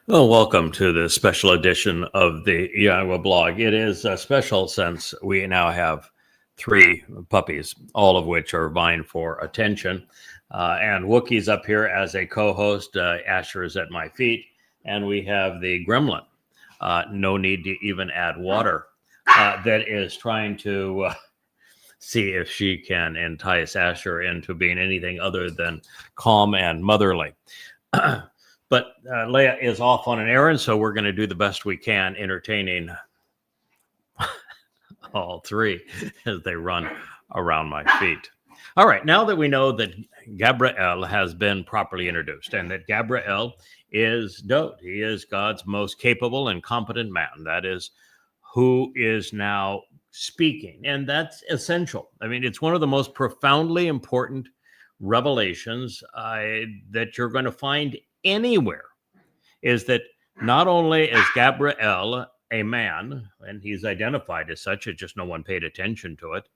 Well, welcome to the special edition of the YAHOWAH blog. It is special since we now have three puppies, all of which are vying for attention. And Wookie's up here as a co-host. Asher is at my feet. And we have the gremlin, no need to even add water, that is trying to see if she can entice Asher into being anything other than calm and motherly. But Leia is off on an errand, so we're going to do the best we can entertaining all three as they run around my feet. All right, now that we know that Gabriel has been properly introduced and that Gabriel is Dowd, he is God's most capable and competent man. That is who is now speaking, and that's essential. I mean, it's one of the most profoundly important revelations that you're going to find anywhere, is that not only is Gabriel a man, and he's identified as such, it's just no one paid attention to it,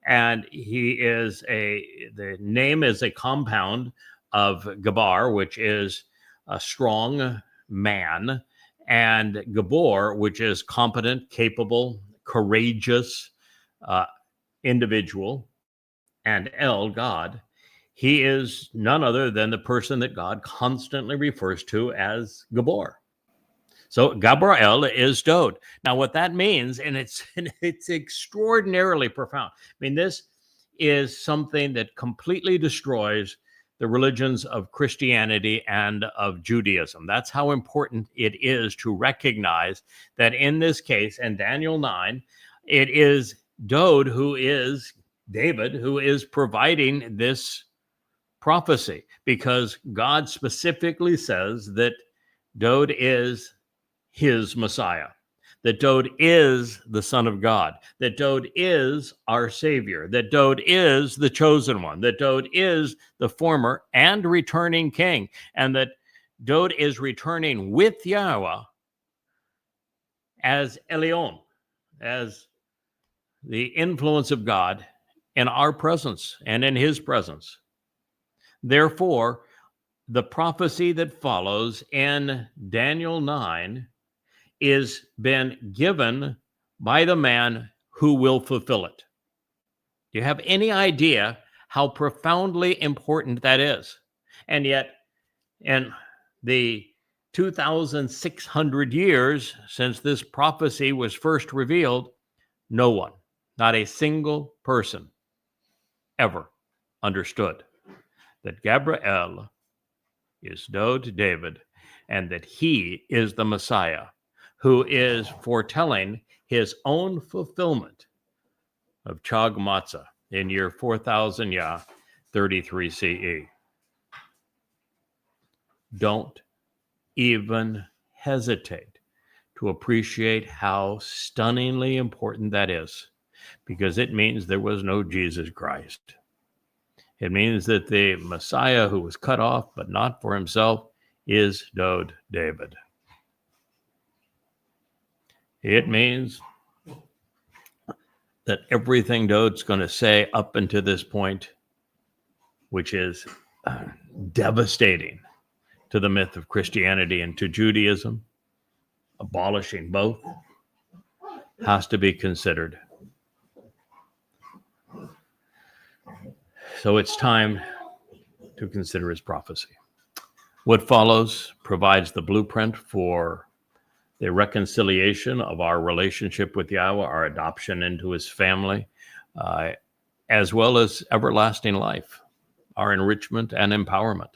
and the name is a compound of Gabar, which is a strong man, and Gabor, which is competent, capable, courageous individual, and El, God. He is none other than the person that God constantly refers to as Gabor. So Gabriel is Dowd. Now, what that means, and it's extraordinarily profound. I mean, this is something that completely destroys the religions of Christianity and of Judaism. That's how important it is to recognize that in this case, in Daniel 9, it is David who is providing this prophecy, because God specifically says that Dowd is his Messiah, that Dowd is the Son of God, that Dowd is our Savior, that Dowd is the chosen one, that Dowd is the former and returning king, and that Dowd is returning with YAHOWAH as Elyon, as the influence of God in our presence and in his presence. Therefore, the prophecy that follows in Daniel 9 is been given by the man who will fulfill it. Do you have any idea how profoundly important that is? And yet, in the 2,600 years since this prophecy was first revealed, no one, not a single person, ever understood that Gabriel is Dowd David, and that he is the Messiah who is foretelling his own fulfillment of Chag Matsah in year 4000 YAH, 33 CE. Don't even hesitate to appreciate how stunningly important that is, because it means there was no Jesus Christ. It means that the Messiah who was cut off, but not for himself, is Dowd David. It means that everything Dowd's going to say up until this point, which is devastating to the myth of Christianity and to Judaism, abolishing both, has to be considered. So it's time to consider his prophecy. What follows provides the blueprint for the reconciliation of our relationship with YAHOWAH, our adoption into his family, as well as everlasting life, our enrichment and empowerment.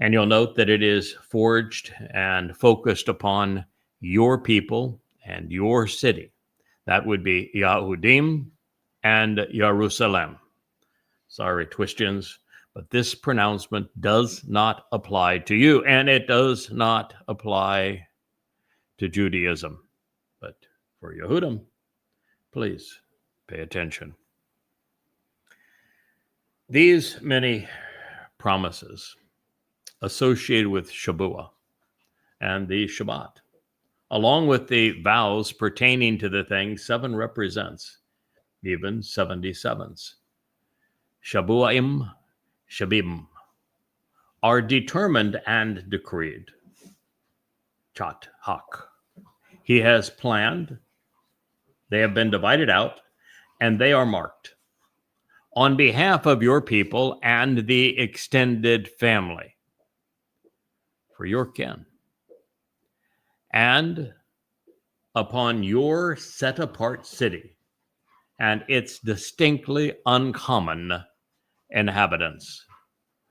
And you'll note that it is forged and focused upon your people and your city. That would be Yahudim and Jerusalem. Sorry, Twistians, but this pronouncement does not apply to you, and it does not apply to Judaism. But for Yehudim, please pay attention. These many promises associated with Shabuah and the Shabat, along with the vows pertaining to the thing, 7 represents even 77s. Shabim, are determined and decreed. Chat Hak. He has planned, they have been divided out, and they are marked on behalf of your people and the extended family for your kin, and upon your set-apart city and its distinctly uncommon inhabitants,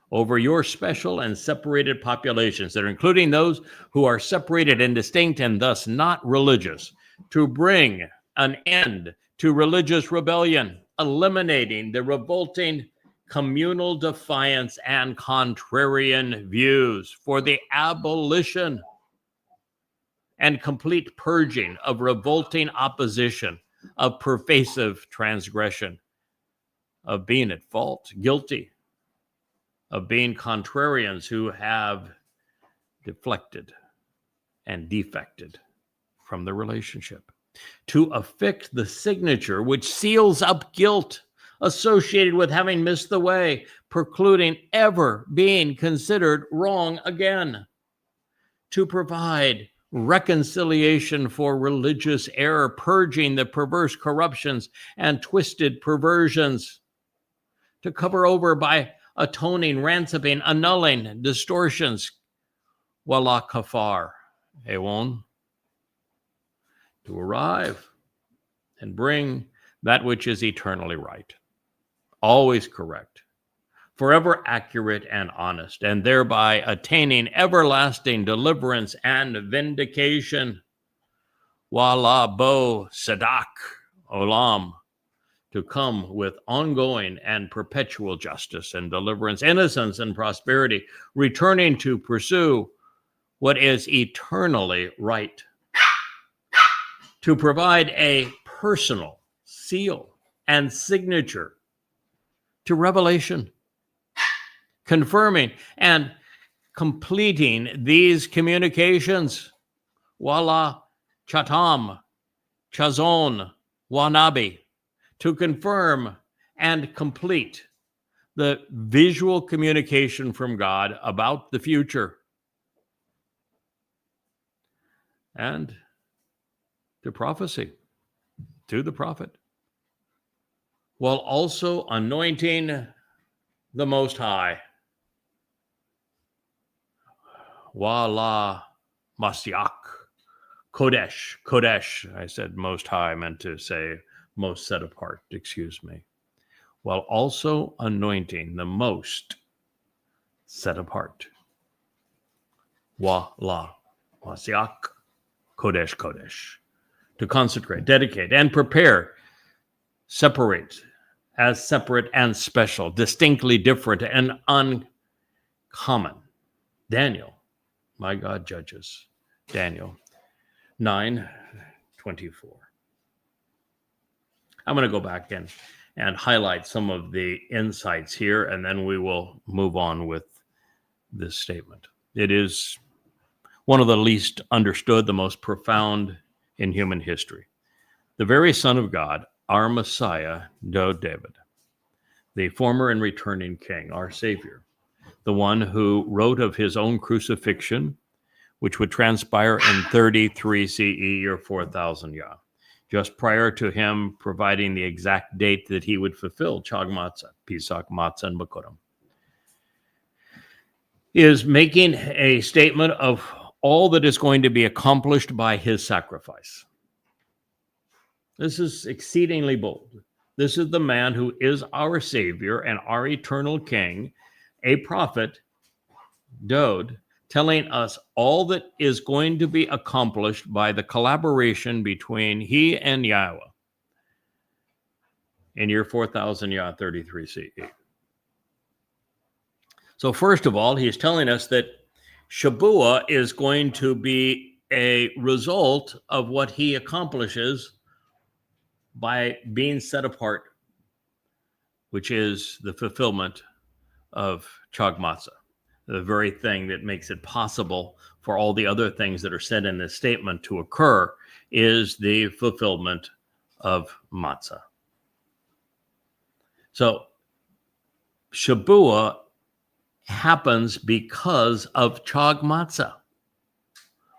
over your special and separated populations that are including those who are separated and distinct and thus not religious, to bring an end to religious rebellion, eliminating the revolting communal defiance and contrarian views, for the abolition and complete purging of revolting opposition, of pervasive transgression, of being at fault, guilty, of being contrarians who have deflected and defected from the relationship, to affix the signature which seals up guilt associated with having missed the way, precluding ever being considered wrong again, to provide reconciliation for religious error, purging the perverse corruptions and twisted perversions, to cover over by atoning, ransoming, annulling distortions, wala kafar, ewon, to arrive and bring that which is eternally right, always correct, forever accurate and honest, and thereby attaining everlasting deliverance and vindication, wala bo sadak olam, to come with ongoing and perpetual justice and deliverance, innocence and prosperity, returning to pursue what is eternally right, to provide a personal seal and signature to revelation, confirming and completing these communications, wala chatam, chazon, wanabi, to confirm and complete the visual communication from God about the future, and to prophecy, to the prophet, while also anointing the Most High, YAHOWAH MUSIC Kodesh. I said Most High, I meant to say most set apart, excuse me, while also anointing the most set apart, YAHOWAH MUSIC Kodesh, to consecrate, dedicate, and prepare, separate, as separate and special, distinctly different and uncommon. Daniel, my God judges, Daniel 9:24. I'm going to go back in and highlight some of the insights here, and then we will move on with this statement. It is one of the least understood, the most profound in human history. The very Son of God, our Messiah, Dowd David, the former and returning King, our Savior, the one who wrote of his own crucifixion, which would transpire in 33 CE or 4,000 Yah, just prior to him providing the exact date that he would fulfill Chag Matsah, Pesach, Matzah, and Bakurim, is making a statement of all that is going to be accomplished by his sacrifice. This is exceedingly bold. This is the man who is our Savior and our eternal King, a prophet, Dowd, telling us all that is going to be accomplished by the collaboration between he and Yahweh in year 4,000 Yah 33 CE. So first of all, he's telling us that Shabuah is going to be a result of what he accomplishes by being set apart, which is the fulfillment of Chag Matsah, the very thing that makes it possible for all the other things that are said in this statement to occur, is the fulfillment of Matzah. So Shabuah happens because of Chag Matsah,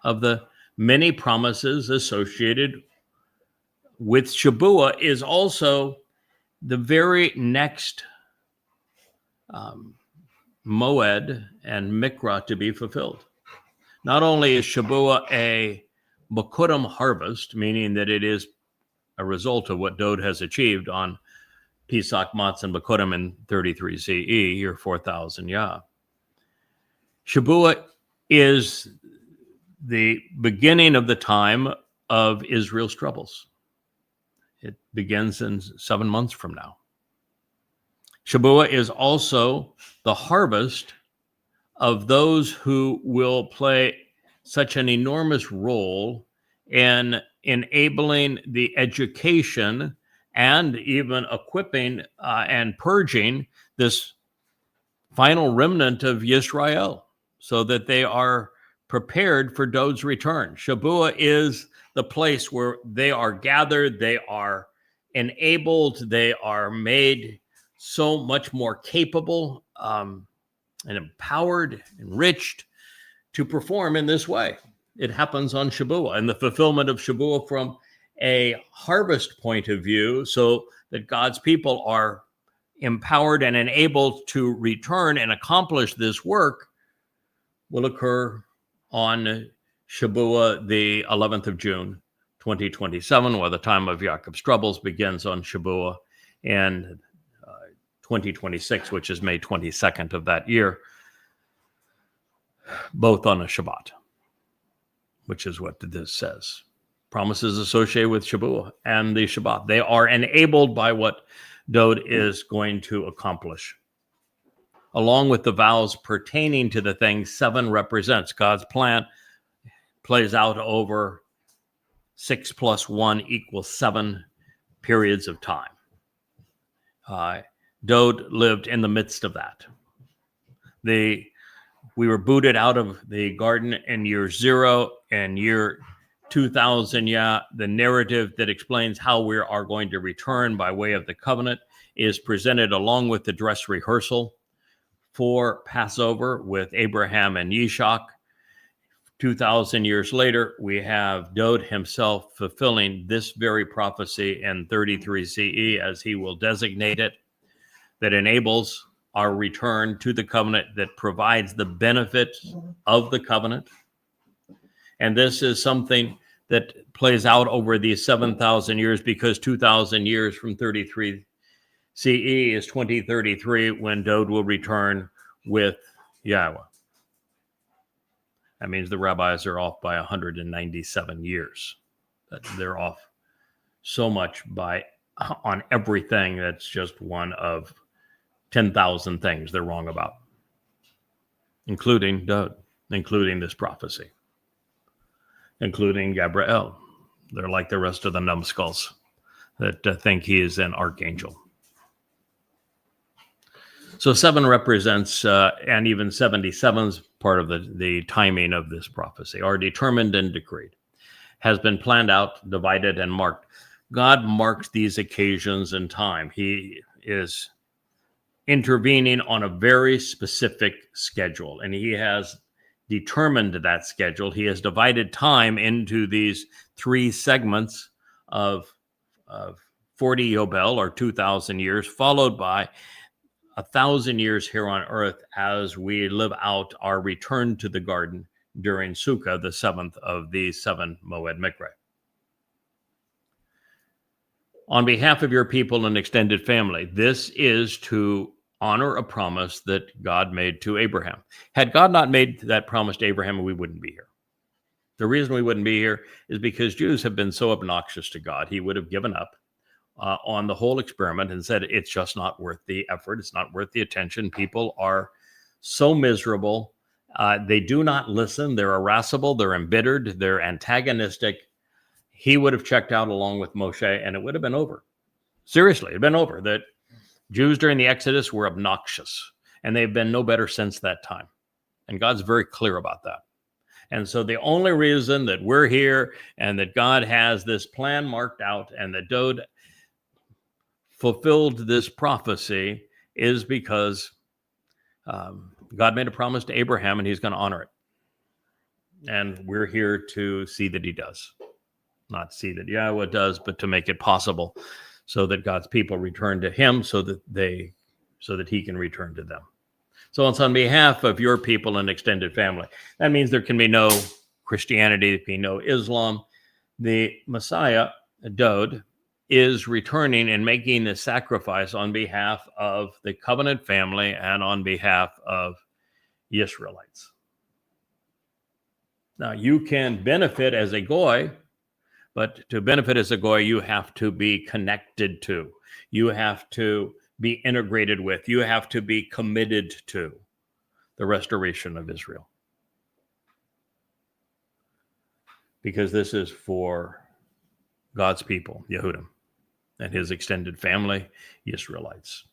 of the many promises associated with Shabuah is also the very next Mowed and Miqraey to be fulfilled. Not only is Shabuah a Bekurim harvest, meaning that it is a result of what Dowd has achieved on Chag Matsah and Bekurim in 33 CE, or 4,000 Yah. Shabuah is the beginning of the time of Israel's troubles. It begins in 7 months from now. Shabuah is also the harvest of those who will play such an enormous role in enabling the education and even equipping and purging this final remnant of Yisrael so that they are prepared for Dowd's return. Shabuah is the place where they are gathered, they are enabled, they are made so much more capable and empowered, enriched to perform in this way. It happens on Shabuah, and the fulfillment of Shabuah from a harvest point of view, so that God's people are empowered and enabled to return and accomplish this work, will occur on Shabuah, the 11th of June, 2027, while the time of Yaakov's troubles begins on Shabuah, and 2026, which is May 22nd of that year, both on a Shabbat, which is what this says. Promises associated with Shabuah and the Shabbat. They are enabled by what Dowd is going to accomplish. Along with the vows pertaining to the things 7 represents. God's plan plays out over 6 + 1 = 7 periods of time. Dowd lived in the midst of that. We were booted out of the garden in year 0 and year 2000. The narrative that explains how we are going to return by way of the covenant is presented along with the dress rehearsal for Passover with Abraham and Yitzhak. 2,000 years later, we have Dowd himself fulfilling this very prophecy in 33 CE, as he will designate it, that enables our return to the covenant, that provides the benefits of the covenant. And this is something that plays out over these 7,000 years, because 2,000 years from 33 CE is 2033, when Dowd will return with YAHOWAH. That means the rabbis are off by 197 years. They're off so much on everything. That's just one of 10,000 things they're wrong about, including Dowd, including this prophecy, including Gabriel. They're like the rest of the numbskulls that think he is an archangel. So 7 represents, and even 77's part of the timing of this prophecy, are determined and decreed, has been planned out, divided, and marked. God marks these occasions in time. He is intervening on a very specific schedule, and he has determined that schedule. He has divided time into these 3 segments of 40 Yobel, or 2,000 years, followed by 1,000 years here on earth as we live out our return to the garden during Sukkah, the 7th of the 7 Mowed Miqraey. On behalf of your people and extended family, this is to honor a promise that God made to Abraham. Had God not made that promise to Abraham, we wouldn't be here. The reason we wouldn't be here is because Jews have been so obnoxious to God. He would have given up on the whole experiment and said, it's just not worth the effort. It's not worth the attention. People are so miserable. They do not listen. They're irascible. They're embittered. They're antagonistic. He would have checked out along with Moshe, and it would have been over. Seriously, it'd been over. That Jews during the Exodus were obnoxious, and they've been no better since that time. And God's very clear about that. And so the only reason that we're here and that God has this plan marked out and that Dowd fulfilled this prophecy is because God made a promise to Abraham, and he's going to honor it. And we're here to see that he does. Not see that Yahweh does, but to make it possible so that God's people return to him so that he can return to them. So it's on behalf of your people and extended family. That means there can be no Christianity, there can be no Islam. The Messiah, Dowd, is returning and making the sacrifice on behalf of the covenant family and on behalf of Israelites. Now, you can benefit as a goy, but to benefit as a goy, you have to be connected to. You have to be integrated with. You have to be committed to the restoration of Israel. Because this is for God's people, Yehudim, and his extended family, Israelites.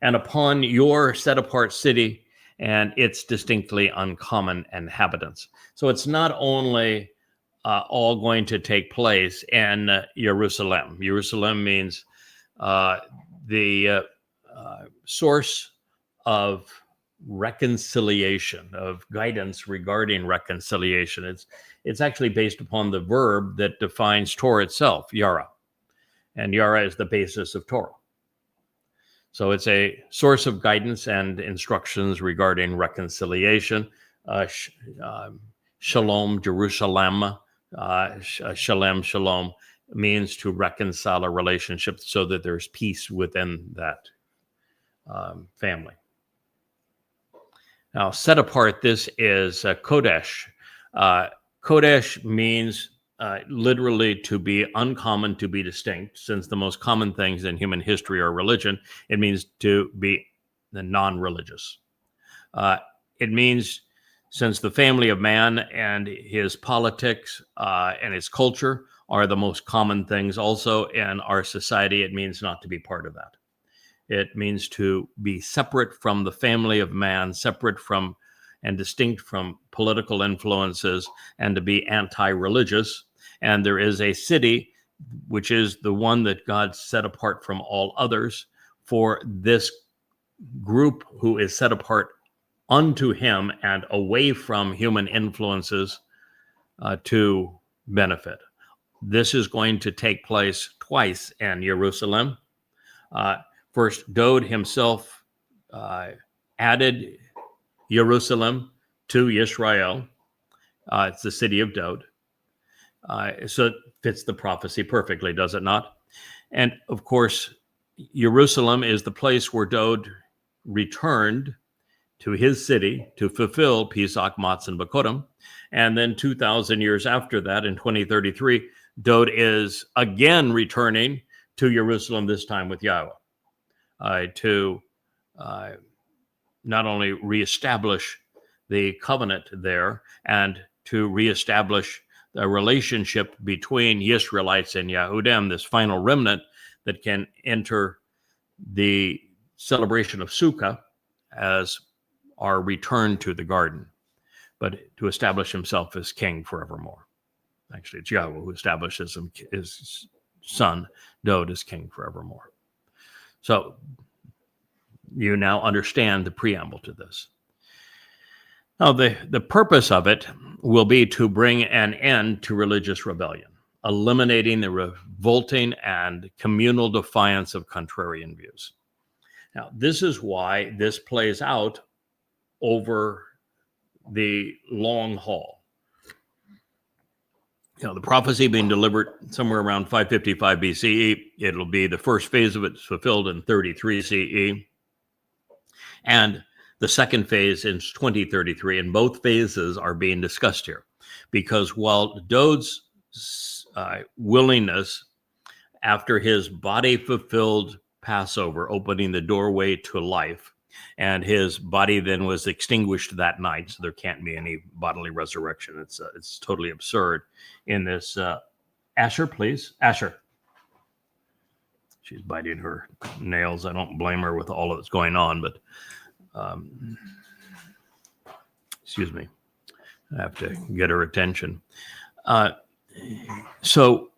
And upon your set-apart city and its distinctly uncommon inhabitants. So it's not only all going to take place in Jerusalem. Jerusalem means the source of reconciliation, of guidance regarding reconciliation. It's actually based upon the verb that defines Torah itself, Yara. And Yara is the basis of Torah. So it's a source of guidance and instructions regarding reconciliation. Shalom, Jerusalem, shalom means to reconcile a relationship so that there's peace within that family. Now, set apart, this is Kodesh. Kodesh means literally to be uncommon, to be distinct. Since the most common things in human history are religion, it means to be non-religious. It means since the family of man and his politics and his culture are the most common things also in our society, it means not to be part of that. It means to be separate from the family of man, separate from and distinct from political influences, and to be anti-religious. And there is a city, which is the one that God set apart from all others, for this group who is set apart unto him and away from human influences to benefit. This is going to take place twice in Jerusalem. First, Dowd himself added Jerusalem to Yisrael. It's the city of Dowd. So it fits the prophecy perfectly, does it not? And of course, Jerusalem is the place where Dowd returned to his city to fulfill Chag Matsah and Bekodim. And then 2,000 years after that, in 2033, Dowd is again returning to Jerusalem, this time with Yahweh, to not only reestablish the covenant there and to reestablish the relationship between Israelites and Yahudim, this final remnant that can enter the celebration of Sukkah as our return to the garden, but to establish himself as king forevermore. Actually, it's Yahweh who establishes his son, Dowd, as king forevermore. So you now understand the preamble to this. Now, the purpose of it will be to bring an end to religious rebellion, eliminating the revolting and communal defiance of contrarian views. Now, this is why this plays out over the long haul. The prophecy being delivered somewhere around 555 BCE. It'll be the first phase of it fulfilled in 33 CE. And the second phase in 2033, and both phases are being discussed here. Because while Dowd's willingness after his body-fulfilled Passover, opening the doorway to life, and his body then was extinguished that night, so there can't be any bodily resurrection. It's totally absurd in this. Asher, please. Asher. She's biting her nails. I don't blame her with all that's going on, but excuse me. I have to get her attention. So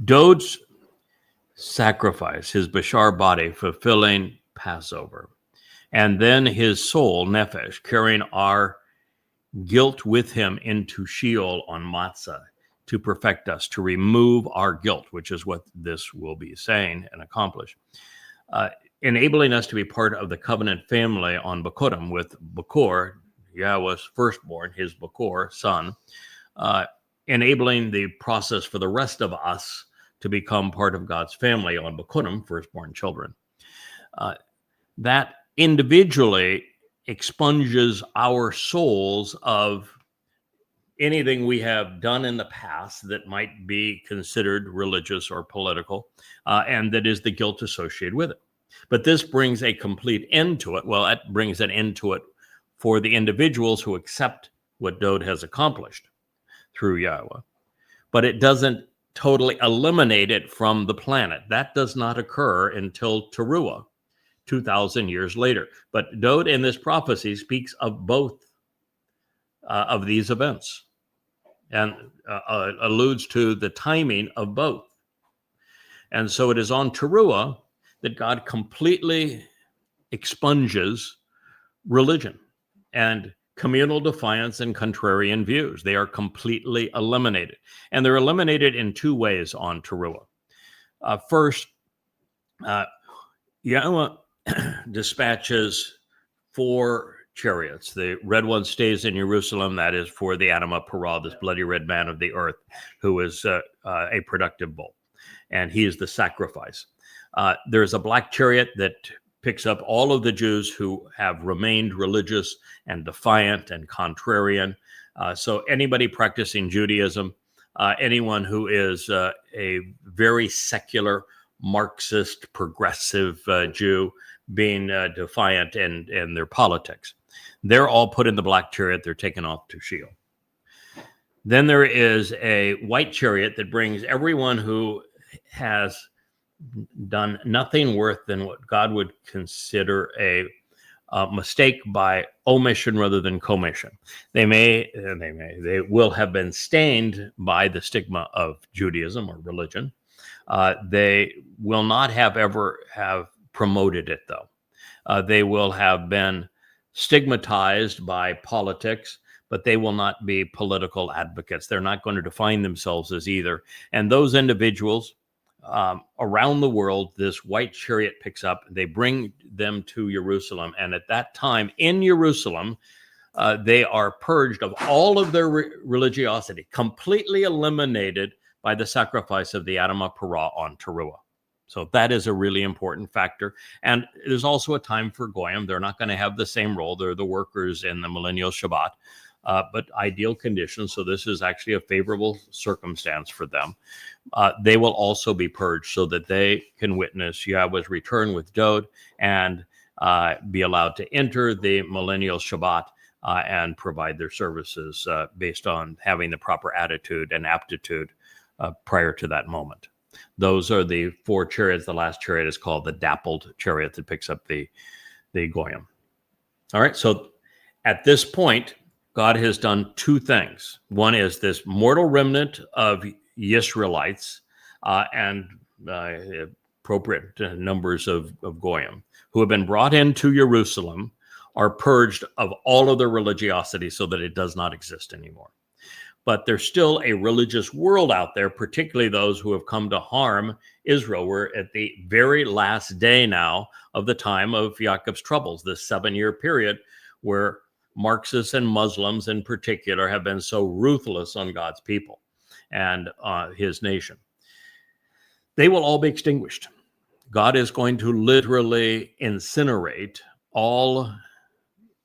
Dowd's sacrifice, his Bashar body fulfilling Passover, and then his soul, Nefesh, carrying our guilt with him into Sheol on Matsah to perfect us, to remove our guilt, which is what this will be saying and accomplish. Enabling us to be part of the covenant family on Bekurim with Bekor, Yahweh's firstborn, his Bekor, son, enabling the process for the rest of us to become part of God's family on Bekurim, firstborn children. That individually expunges our souls of anything we have done in the past that might be considered religious or political, and that is the guilt associated with it. But this brings a complete end to it. Well, that brings an end to it for the individuals who accept what Dowd has accomplished through Yahweh. But it doesn't totally eliminate it from the planet. That does not occur until Towrah, 2,000 years later. But Dowd in this prophecy speaks of both of these events and alludes to the timing of both. And so it is on Towrah that God completely expunges religion and communal defiance and contrarian views. They are completely eliminated. And they're eliminated in two ways on Towrah. First, Yahweh dispatches 4 chariots. The red one stays in Jerusalem. That is for the Adamah Parah, this bloody red man of the earth, who is a productive bull. And he is the sacrifice. There's a black chariot that picks up all of the Jews who have remained religious and defiant and contrarian. So anybody practicing Judaism, anyone who is a very secular, Marxist, progressive Jew, being defiant in their politics, they're all put in the black chariot. They're taken off to Sheol. Then there is a white chariot that brings everyone who has done nothing worse than what God would consider a mistake by omission rather than commission. They will have been stained by the stigma of Judaism or religion. They will not have ever have promoted it, though. They will have been stigmatized by politics, but they will not be political advocates. They're not going to define themselves as either. And those individuals around the world, this white chariot picks up, they bring them to Jerusalem. And at that time in Jerusalem, they are purged of all of their religiosity, completely eliminated by the sacrifice of the Adamah Parah on Towrah. So that is a really important factor. And there's also a time for Goyim. They're not going to have the same role. They're the workers in the millennial Shabat, but ideal conditions. So this is actually a favorable circumstance for them. They will also be purged so that they can witness Yahweh's return with Dowd and be allowed to enter the millennial Shabat and provide their services based on having the proper attitude and aptitude prior to that moment. Those are the 4 chariots. The last chariot is called the dappled chariot that picks up the Goyim. All right, so at this point, God has done 2 things. One is this mortal remnant of Yisraelites and appropriate numbers of Goyim who have been brought into Jerusalem are purged of all of their religiosity so that it does not exist anymore. But there's still a religious world out there, particularly those who have come to harm Israel. We're at the very last day now of the time of Yaakov's troubles, this 7-year period where Marxists and Muslims in particular have been so ruthless on God's people and his nation. They will all be extinguished. God is going to literally incinerate all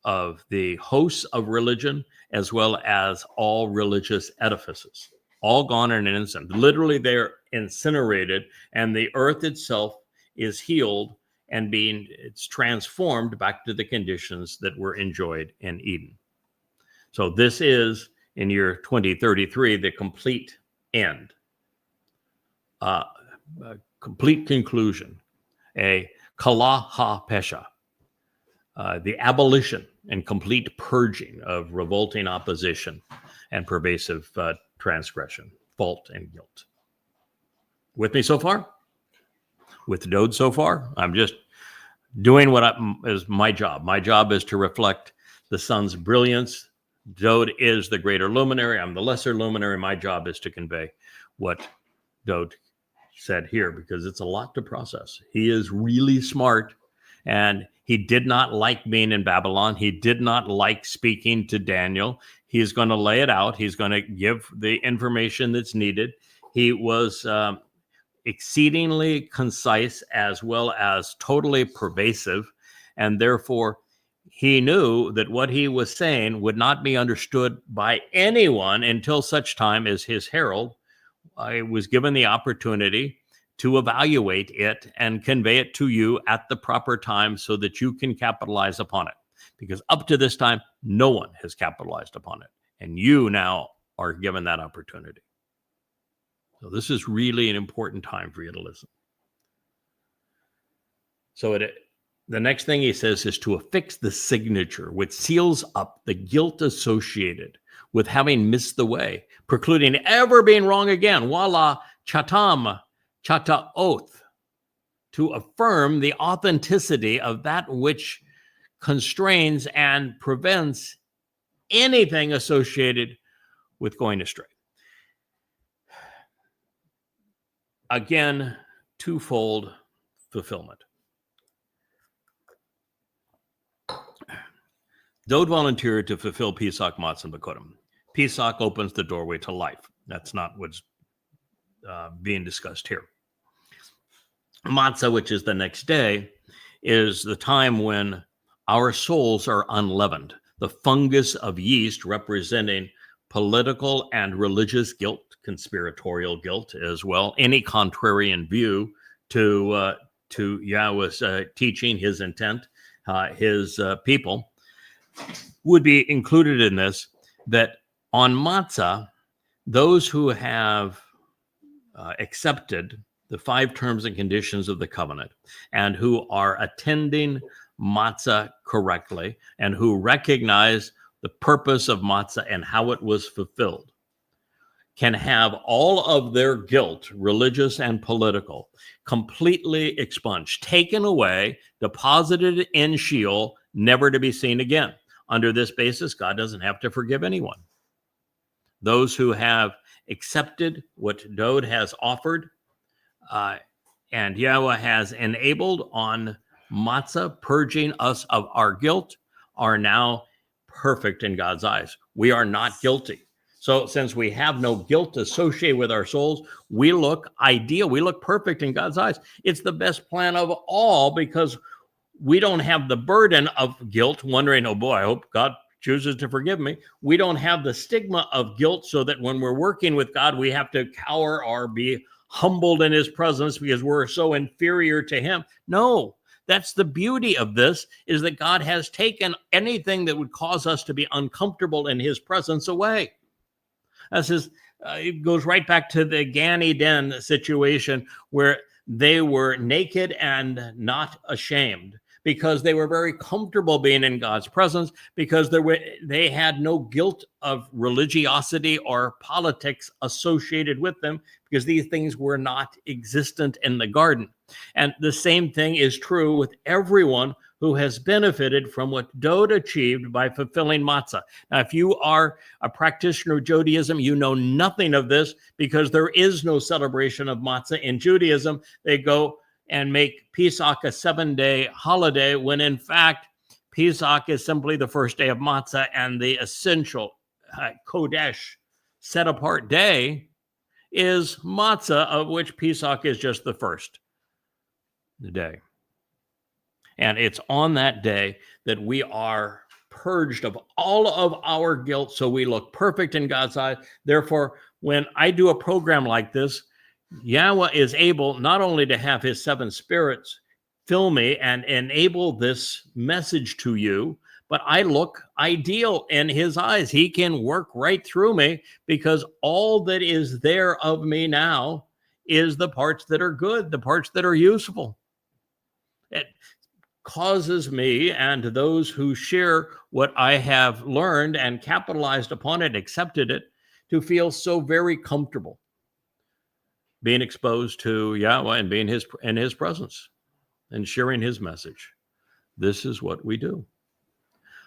of the hosts of religion as well as all religious edifices, all gone in an instant. Literally, they're incinerated, and the earth itself is healed and it's transformed back to the conditions that were enjoyed in Eden. So this is, in year 2033, the complete end, a complete conclusion, a kala ha pesha, the abolition and complete purging of revolting opposition and pervasive transgression, fault, and guilt. With me so far? With Dowd so far? I'm just doing what is my job. My job is to reflect the sun's brilliance, Dowd is the greater luminary. I'm the lesser luminary. My job is to convey what Dowd said here, because it's a lot to process. He is really smart, and he did not like being in Babylon. He did not like speaking to Daniel. He's going to lay it out. He's going to give the information that's needed. He was exceedingly concise as well as totally pervasive, and therefore he knew that what he was saying would not be understood by anyone until such time as his herald was given the opportunity to evaluate it and convey it to you at the proper time so that you can capitalize upon it. Because up to this time, no one has capitalized upon it. And you now are given that opportunity. So this is really an important time for you to listen. So the next thing he says is to affix the signature, which seals up the guilt associated with having missed the way, precluding ever being wrong again. Voila, chatam, chata oath, to affirm the authenticity of that which constrains and prevents anything associated with going astray. Again, twofold fulfillment. Dowd volunteered to fulfill Pesach, Matzah, and Bekurim. Pesach opens the doorway to life. That's not what's being discussed here. Matzah, which is the next day, is the time when our souls are unleavened. The fungus of yeast representing political and religious guilt, conspiratorial guilt as well, any contrarian view to Yahweh's teaching, his intent, his people, would be included in this, that on Matzah, those who have accepted the 5 terms and conditions of the covenant and who are attending Matzah correctly and who recognize the purpose of Matzah and how it was fulfilled can have all of their guilt, religious and political, completely expunged, taken away, deposited in Sheol, never to be seen again. Under this basis, God doesn't have to forgive anyone. Those who have accepted what Dowd has offered and Yahweh has enabled on Matzah, purging us of our guilt, are now perfect in God's eyes. We are not guilty. So since we have no guilt associated with our souls, we look ideal. We look perfect in God's eyes. It's the best plan of all because we don't have the burden of guilt, wondering, oh boy, I hope God chooses to forgive me. We don't have the stigma of guilt so that when we're working with God, we have to cower or be humbled in his presence because we're so inferior to him. No, that's the beauty of this, is that God has taken anything that would cause us to be uncomfortable in his presence away. This is, it goes right back to the Gan Eden situation where they were naked and not ashamed because they were very comfortable being in God's presence, because they had no guilt of religiosity or politics associated with them, because these things were not existent in the garden. And the same thing is true with everyone who has benefited from what Dowd achieved by fulfilling Matzah. Now, if you are a practitioner of Judaism, you know nothing of this because there is no celebration of Matzah in Judaism. They go and make Pesach a 7-day holiday when in fact Pesach is simply the first day of Matzah, and the essential Kodesh set apart day is Matzah, of which Pesach is just the first day. And it's on that day that we are purged of all of our guilt, so we look perfect in God's eyes. Therefore, when I do a program like this, Yahweh is able not only to have his 7 spirits fill me and enable this message to you, but I look ideal in his eyes. He can work right through me because all that is there of me now is the parts that are good, the parts that are useful. It causes me and those who share what I have learned and capitalized upon it, accepted it, to feel so very comfortable being exposed to Yahweh and being in his presence and sharing his message. This is what we do.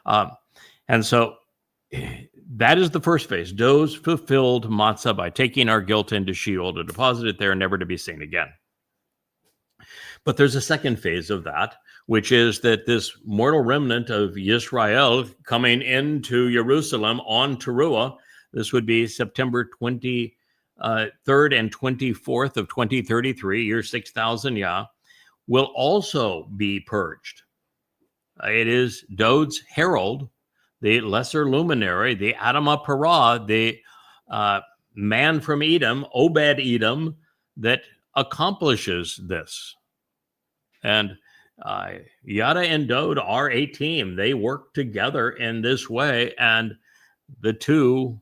And so that is the first phase. Those fulfilled matzah by taking our guilt into Sheol to deposit it there, never to be seen again. But there's a second phase of that, which is that this mortal remnant of Yisrael coming into Jerusalem on Towrah, this would be September 23rd and 24th of 2033, year 6000 Yah, will also be purged. It is Dowd's herald, the lesser luminary, the Adamah Parah, the man from Edom, Obed Edom, that accomplishes this. And Yada and Dowd are a team. They work together in this way, and the two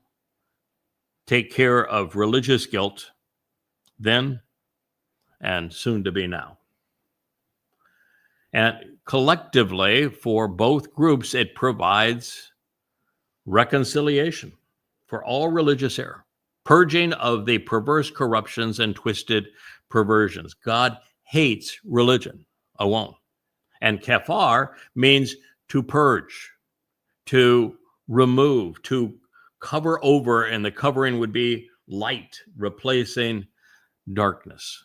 take care of religious guilt then and soon to be now. And collectively, for both groups, it provides reconciliation for all religious error, purging of the perverse corruptions and twisted perversions. God hates religion alone. And kafar means to purge, to remove, to cover over, and the covering would be light, replacing darkness.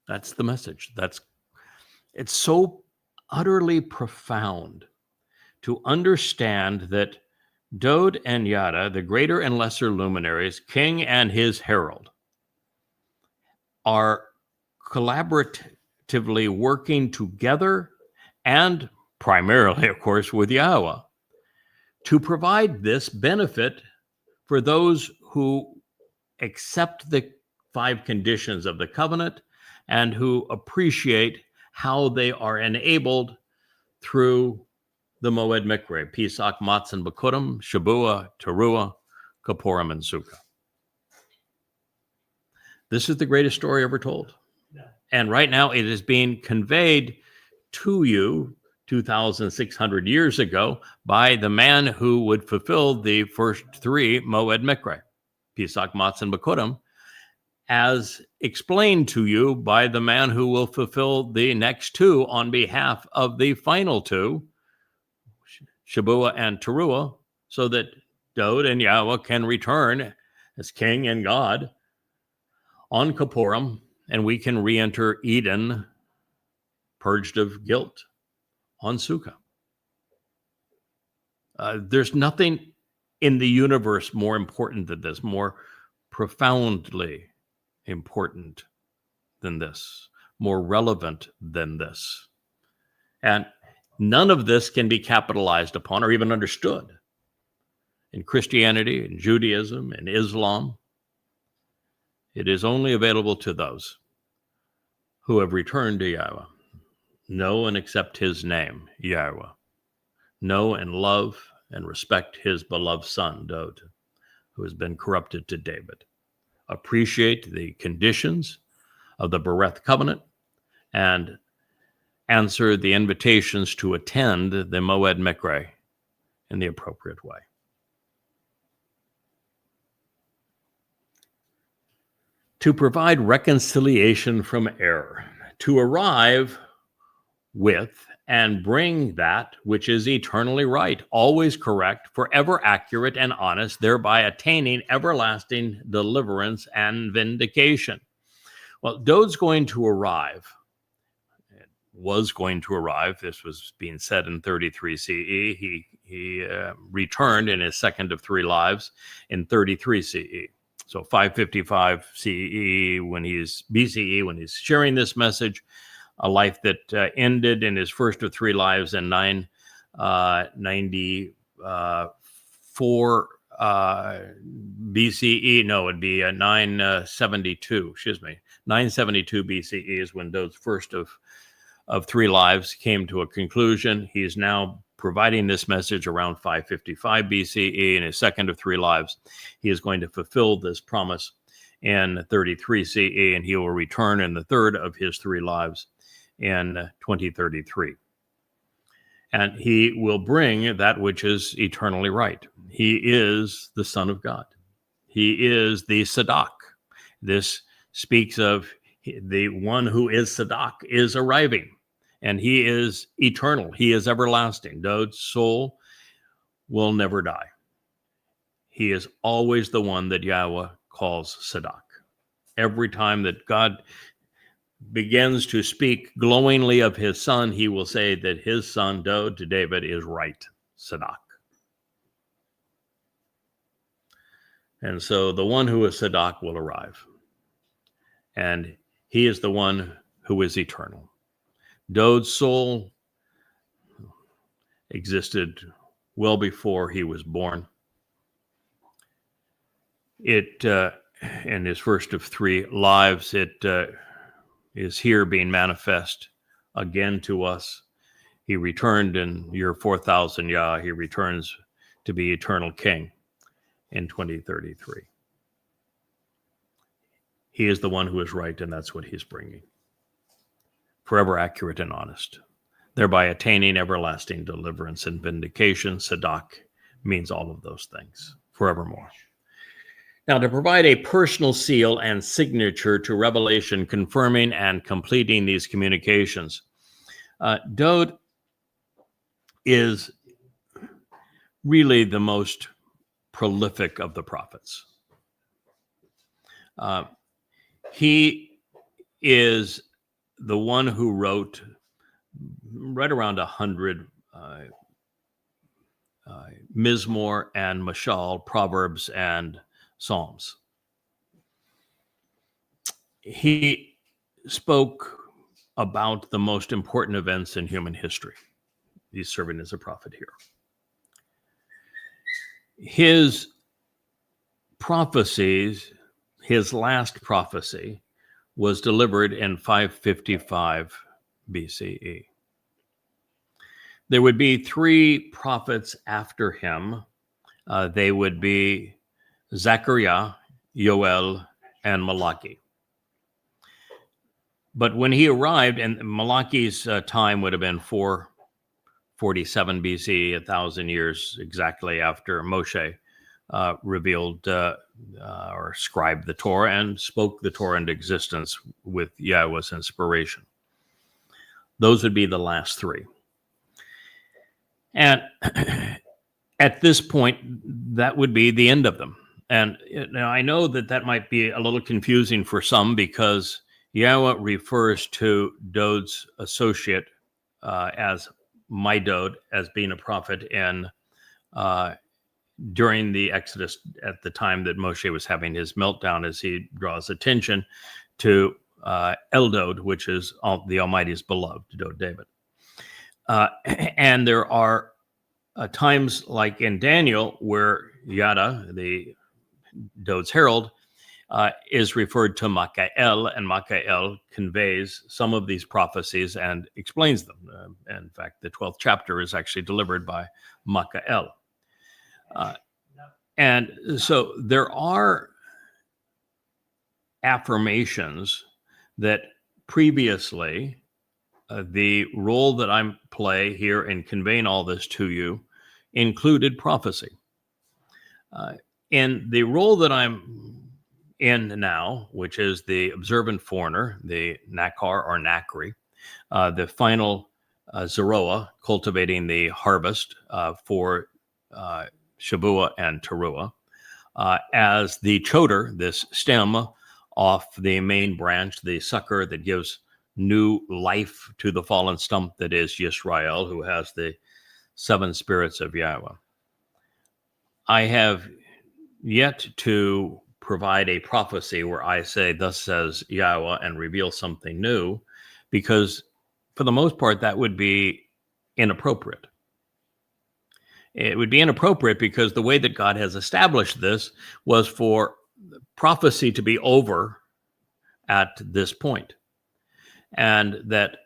That's the message. It's so utterly profound to understand that Dowd and Yada, the greater and lesser luminaries, king and his herald, are collaboratively working together and primarily, of course, with YAHOWAH to provide this benefit for those who accept the 5 conditions of the covenant and who appreciate how they are enabled through the Mowed Miqraey, Pesach, Matzah, and Bikurim, Shabua, Teruah, Kippurim, and Sukkah. This is the greatest story ever told. Yeah. And right now it is being conveyed to you 2,600 years ago by the man who would fulfill the first 3 Mowed Miqraey, Pesach, Matzah, and Bikurim, as explained to you by the man who will fulfill the next 2 on behalf of the final 2, Shabua and Teruah, so that Dowd and YAHOWAH can return as king and God on Kippurim, and we can re-enter Eden, purged of guilt, on Sukkah. There's nothing in the universe more important than this, more profoundly important than this, more relevant than this. And none of this can be capitalized upon or even understood in Christianity, in Judaism, in Islam. It is only available to those who have returned to YAHOWAH, know and accept his name, YAHOWAH, know and love and respect his beloved son, Dowd, who has been corrupted to David, appreciate the conditions of the Bereth covenant, and answer the invitations to attend the Mowed Miqraey in the appropriate way. To provide reconciliation from error, to arrive with and bring that which is eternally right, always correct, forever accurate and honest, thereby attaining everlasting deliverance and vindication. Well, Dowd's going to arrive. It was going to arrive. This was being said in 33 CE. He returned in his second of 3 lives in 33 CE. So 555 CE when he's BCE, when he's sharing this message, a life that ended in his first of 3 lives in 994 BCE. No, it'd be 972. Excuse me, 972 BCE is when Dowd's first of 3 lives came to a conclusion. He's now providing this message around 555 BCE in his second of 3 lives. He is going to fulfill this promise in 33 CE, and he will return in the third of his 3 lives in 2033. And he will bring that which is eternally right. He is the Son of God. He is the Sadak. This speaks of the one who is Sadak is arriving. and he is eternal. He is everlasting. Dowd's soul will never die. He is always the one that Yahweh calls Sadak. Every time that God begins to speak glowingly of his son, he will say that his son, Dowd, to David, is right, Sadak. And so the one who is Sadak will arrive. And he is the one who is eternal. Dowd's soul existed well before he was born. It, in his first of 3 lives, it is here being manifest again to us. He returned in year 4000 Yah. He returns to be eternal king in 2033. He is the one who is right, and that's what he's bringing. Forever accurate and honest, thereby attaining everlasting deliverance and vindication. Sadak means all of those things, forevermore. Now, to provide a personal seal and signature to revelation, confirming and completing these communications, Dowd is really the most prolific of the prophets. He is the one who wrote right around 100 Mizmor and Mashal, Proverbs and Psalms. He spoke about the most important events in human history. He's serving as a prophet here. His prophecies, his last prophecy, was delivered in 555 BCE. There would be 3 prophets after him. They would be Zechariah, Yoel, and Malachi. But when he arrived, and Malachi's time would have been 447 BC, 1,000 years exactly after Moshe revealed or scribed the Torah and spoke the Torah into existence with Yahweh's inspiration. Those would be the last 3. And at this point, that would be the end of them. And now I know that might be a little confusing for some, because Yahweh refers to Dowd's associate as my Dowd, as being a prophet in during the Exodus, at the time that Moshe was having his meltdown, as he draws attention to Dowd, which is the Almighty's beloved, Dowd David. And there are times like in Daniel where Yada, the Dowd's herald, is referred to Miqraey, and Miqraey conveys some of these prophecies and explains them. In fact, the 12th chapter is actually delivered by Miqraey. And so there are affirmations that previously the role that I play here in conveying all this to you included prophecy. In the role that I'm in now, which is the observant foreigner, the Nakar or Nakri, the final Zeroah, cultivating the harvest for Shabuah and Teruah, as the choder, this stem off the main branch, the sucker that gives new life to the fallen stump that is Yisrael, who has the 7 spirits of Yahweh. I have yet to provide a prophecy where I say, thus says Yahweh, and reveal something new, because for the most part, that would be inappropriate. It would be inappropriate because the way that God has established this was for prophecy to be over at this point, and that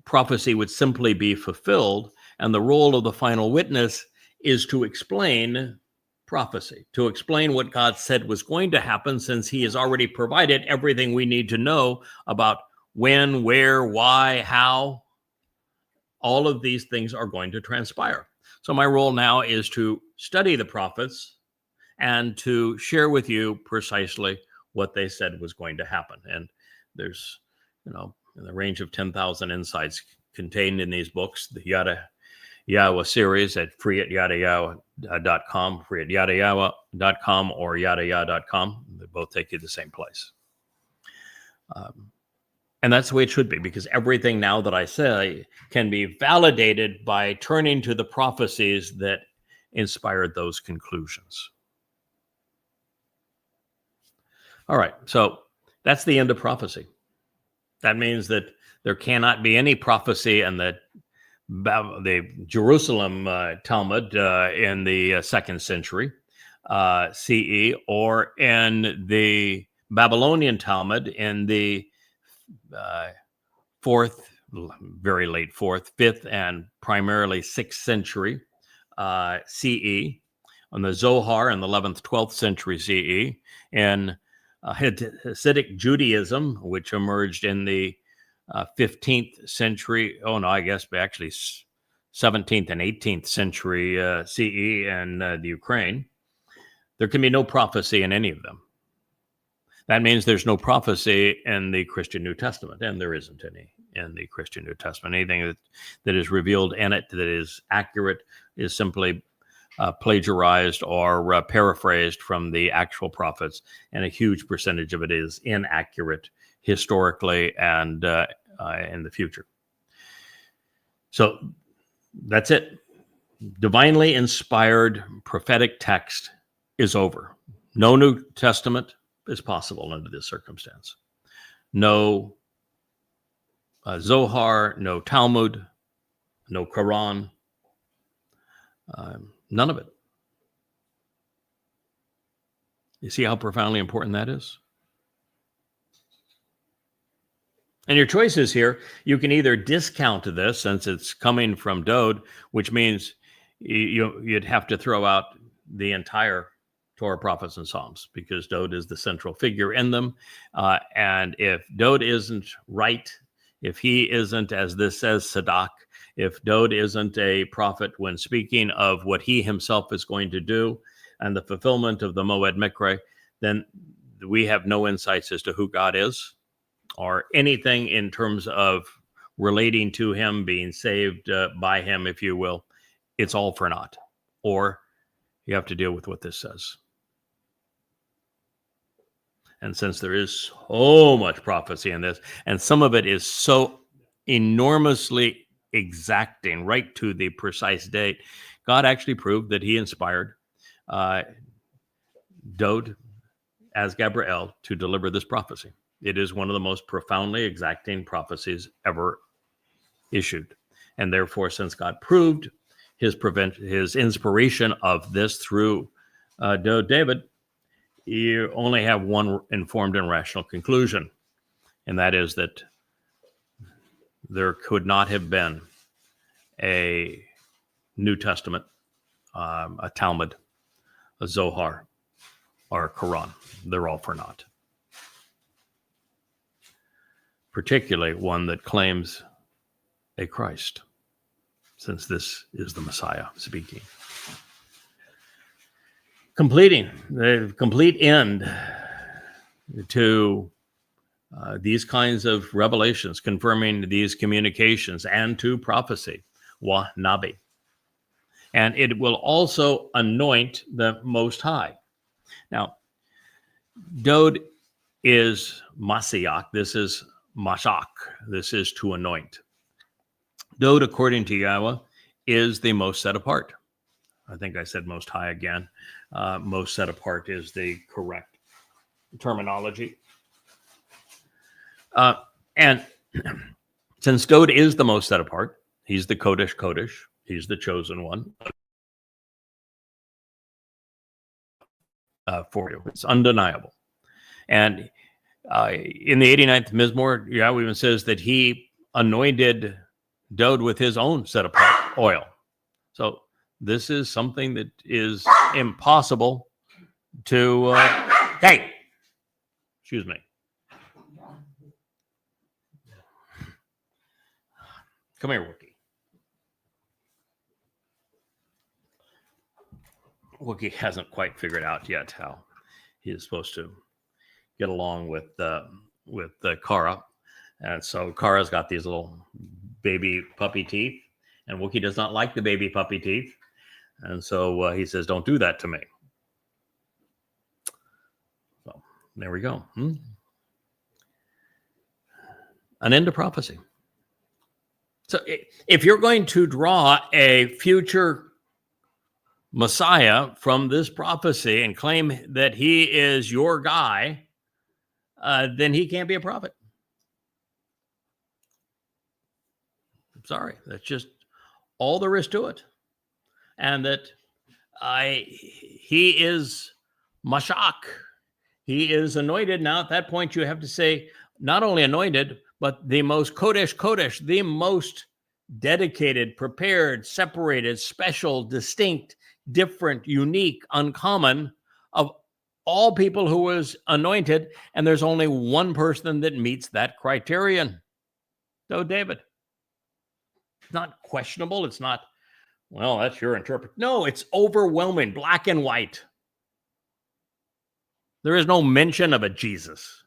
prophecy would simply be fulfilled, and the role of the final witness is to explain prophecy, to explain what God said was going to happen, since he has already provided everything we need to know about when, where, why, how. All of these things are going to transpire. So my role now is to study the prophets and to share with you precisely what they said was going to happen. And there's, the range of 10,000 insights contained in these books, the Yada Yahowah series at free@yadayahowah.com, free@yadayahowah.com, or yadayah.com. They both take you to the same place. And that's the way it should be, because everything now that I say can be validated by turning to the prophecies that inspired those conclusions. All right, so that's the end of prophecy. That means that there cannot be any prophecy in the Jerusalem Talmud in the 2nd century CE, or in the Babylonian Talmud in the 4th, very late 4th, 5th, and primarily 6th century CE, on the Zohar in the 11th, 12th century CE, and Hasidic Judaism, which emerged in the 15th century, I guess actually 17th and 18th century CE, and the Ukraine. There can be no prophecy in any of them. That means there's no prophecy in the Christian New Testament, and there isn't any in the Christian New Testament. Anything that is revealed in it that is accurate is simply plagiarized or paraphrased from the actual prophets, and a huge percentage of it is inaccurate historically and in the future. So that's it. Divinely inspired prophetic text is over. No New Testament is possible under this circumstance. No Zohar, no Talmud, no Quran, none of it. You see how profoundly important that is? And your choices here, you can either discount this since it's coming from Dowd, which means you'd have to throw out the entire Torah, prophets, and Psalms, because Dowd is the central figure in them. And if Dowd isn't right, if he isn't, as this says, Sadak, if Dowd isn't a prophet when speaking of what he himself is going to do and the fulfillment of the Mowed Miqraey, then we have no insights as to who God is or anything in terms of relating to him, being saved by him, if you will. It's all for naught. Or you have to deal with what this says. And since there is so much prophecy in this, and some of it is so enormously exacting, right to the precise date, God actually proved that he inspired Dowd as Gabriel to deliver this prophecy. It is one of the most profoundly exacting prophecies ever issued. And therefore, since God proved his inspiration of this through Dowd David, you only have one informed and rational conclusion, and that is that there could not have been a New Testament, a Talmud, a Zohar, or a Quran. They're all for naught. Particularly one that claims a Christ, since this is the Messiah speaking. Completing the complete end to these kinds of revelations, confirming these communications and to prophecy, Wa Nabi. And it will also anoint the Most High. Now, Dowd is Mashyach. This is Mashyach. This is to anoint. Dowd, according to Yahweh, is the most set apart. I think I said Most High again. Most set apart is the correct terminology. And since Dowd is the most set apart, he's the Kodesh, he's the chosen one. For you, it's undeniable. And in the 89th Mizmor, Yahweh even says that he anointed Dowd with his own set apart oil. So this is something that is impossible to... hey! Excuse me. Come here, Wookie. Wookie hasn't quite figured out yet how he is supposed to get along with Kara. And so Kara's got these little baby puppy teeth, and Wookiee does not like the baby puppy teeth. And so he says, don't do that to me. So there we go. An end to prophecy. So if you're going to draw a future Messiah from this prophecy and claim that he is your guy, then he can't be a prophet. I'm sorry. That's just all there is to it. And that he is Mashyach. He is anointed. Now, at that point, you have to say, not only anointed, but the most Kodesh, the most dedicated, prepared, separated, special, distinct, different, unique, uncommon of all people who was anointed. And there's only one person that meets that criterion. So David. It's not questionable. It's not, well, that's your interpretation. No, it's overwhelming, black and white. There is no mention of a Jesus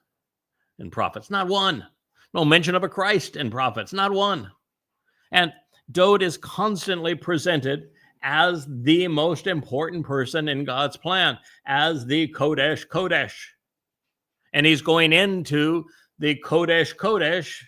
in prophets, not one. No mention of a Christ in prophets, not one. And Dowd is constantly presented as the most important person in God's plan, as the Kodesh. And he's going into the Kodesh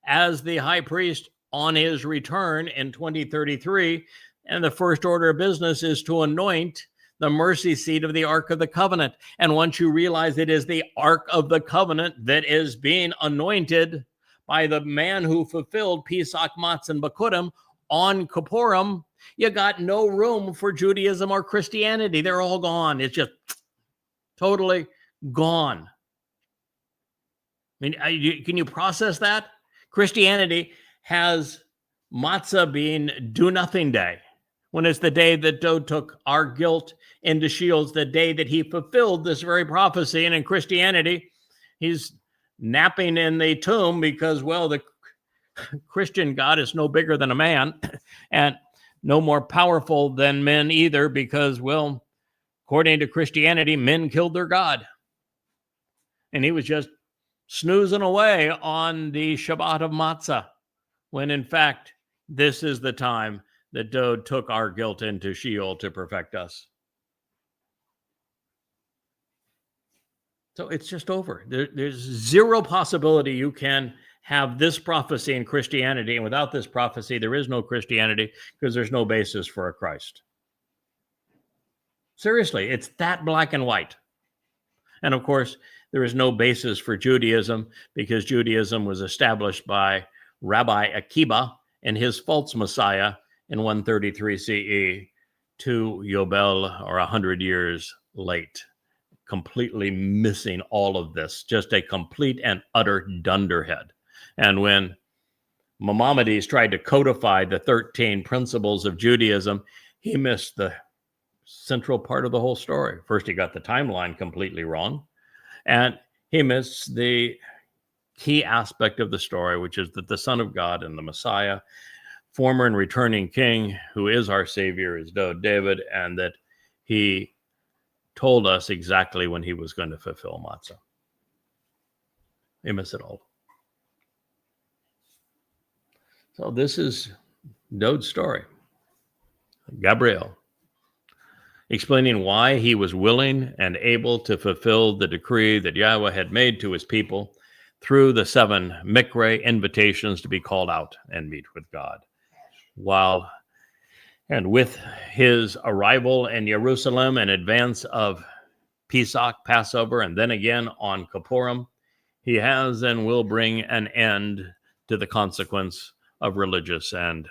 as the high priest on his return in 2033. And the first order of business is to anoint the mercy seat of the Ark of the Covenant. And once you realize it is the Ark of the Covenant that is being anointed by the man who fulfilled Chag Matsah and Bakurim on Kippurim, you got no room for Judaism or Christianity. They're all gone. It's just totally gone. I mean, can you process that? Christianity has Matzah being do-nothing day, when it's the day that Dowd took our guilt into Sheol, the day that he fulfilled this very prophecy. And in Christianity, he's napping in the tomb because, well, the Christian God is no bigger than a man and no more powerful than men either because, well, according to Christianity, men killed their God. And he was just snoozing away on the Shabbat of Matzah, when in fact, this is the time that Dowd took our guilt into Sheol to perfect us. So it's just over. There's zero possibility you can have this prophecy in Christianity, and without this prophecy, there is no Christianity because there's no basis for a Christ. Seriously, it's that black and white. And of course, there is no basis for Judaism because Judaism was established by Rabbi Akiba and his false Messiah in 133 CE, 2 Yobel, or 100 years late, completely missing all of this, just a complete and utter dunderhead. And when Maimonides tried to codify the 13 principles of Judaism, he missed the central part of the whole story. First, he got the timeline completely wrong, and he missed the key aspect of the story, which is that the Son of God and the Messiah, former and returning King, who is our Savior, is David, and that he told us exactly when he was going to fulfill Matzah. He missed it all. So this is Dowd's story. Gabriel, explaining why he was willing and able to fulfill the decree that Yahweh had made to his people through the 7 Miqraey invitations to be called out and meet with God. With his arrival in Jerusalem in advance of Pesach, Passover, and then again on Kippurim, he has and will bring an end to the consequence of religious and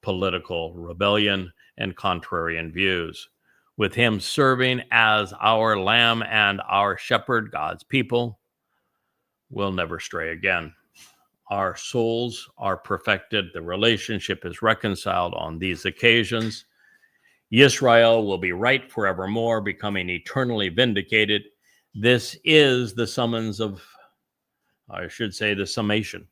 political rebellion and contrarian views. With him serving as our lamb and our shepherd, God's people will never stray again. Our souls are perfected. The relationship is reconciled on these occasions. Yisrael will be right forevermore, becoming eternally vindicated. This is the summons of, I should say, the summation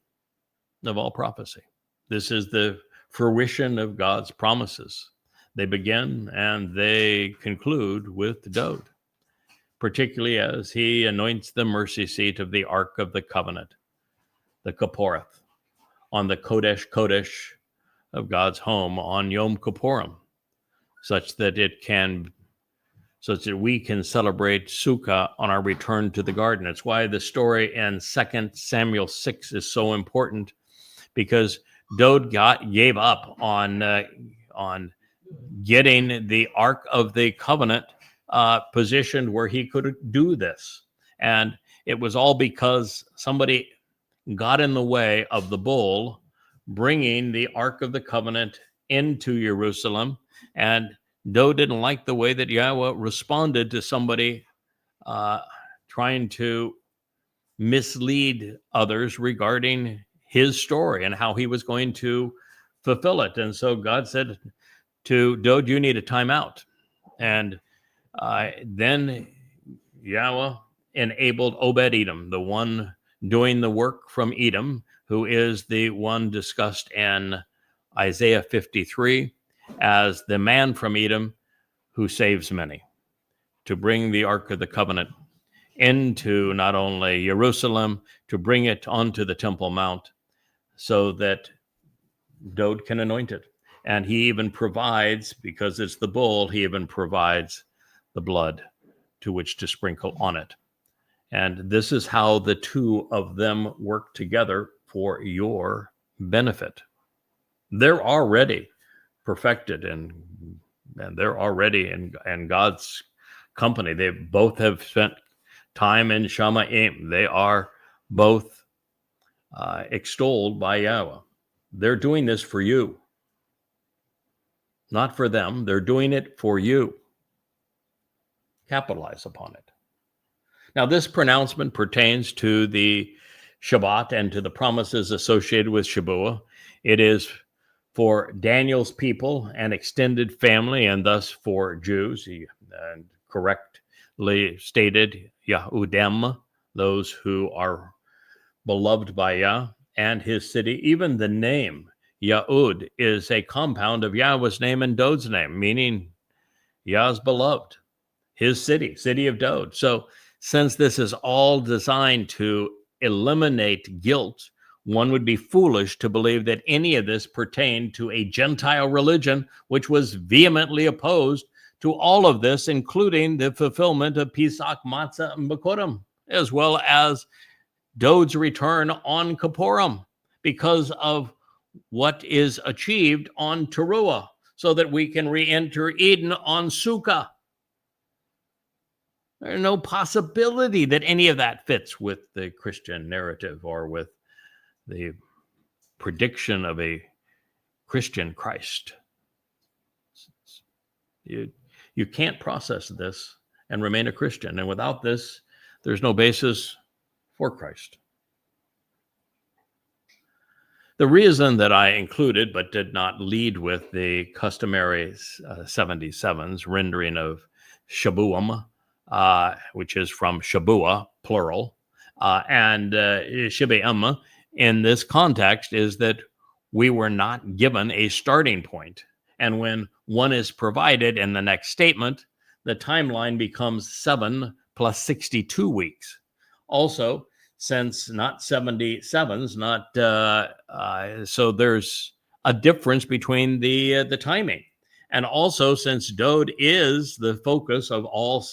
of all prophecy. This is the fruition of God's promises. They begin and they conclude with Dowd, particularly as he anoints the mercy seat of the Ark of the Covenant. the Kipporeth, on the Kodesh Kodesh of God's home on Yom Kippurim, such that we can celebrate Sukkah on our return to the garden. It's why the story in 2 Samuel 6 is so important, because Dowd gave up on getting the Ark of the Covenant positioned where he could do this. And it was all because somebody got in the way of the bull bringing the Ark of the Covenant into Jerusalem. And Dowd didn't like the way that Yahweh responded to somebody trying to mislead others regarding his story and how he was going to fulfill it. And so God said to Dowd, you need a timeout. And then Yahweh enabled Obed-Edom, the one doing the work from Edom, who is the one discussed in Isaiah 53 as the man from Edom who saves many, to bring the Ark of the Covenant into not only Jerusalem, to bring it onto the Temple Mount so that Dowd can anoint it. And he even provides, because it's the bull, he even provides the blood to which to sprinkle on it. And this is how the two of them work together for your benefit. They're already perfected and they're already in God's company. They both have spent time in Shamayim. They are both extolled by Yahweh. They're doing this for you, not for them. They're doing it for you. Capitalize upon it. Now, this pronouncement pertains to the Shabbat and to the promises associated with Shabuah. It is for Daniel's people and extended family, and thus for Jews. And correctly stated, Yahudim, those who are beloved by Yah and his city. Even the name Yahud is a compound of Yahweh's name and Dowd's name, meaning Yah's beloved, his city of Dowd. So since this is all designed to eliminate guilt, one would be foolish to believe that any of this pertained to a Gentile religion, which was vehemently opposed to all of this, including the fulfillment of Chag Matsah and Bikurim, as well as Dowd's return on Kippurim, because of what is achieved on Teruah, so that we can re-enter Eden on Sukkah. There's no possibility that any of that fits with the Christian narrative or with the prediction of a Christian Christ. You can't process this and remain a Christian. And without this, there's no basis for Christ. The reason that I included but did not lead with the customary 77s rendering of Shabuam, which is from Shabuah, plural, and Shibe'em in this context is that we were not given a starting point. And when one is provided in the next statement, the timeline becomes 7 plus 62 weeks. Also, since not 77s, so there's a difference between the timing. And also, since Dowd is the focus of all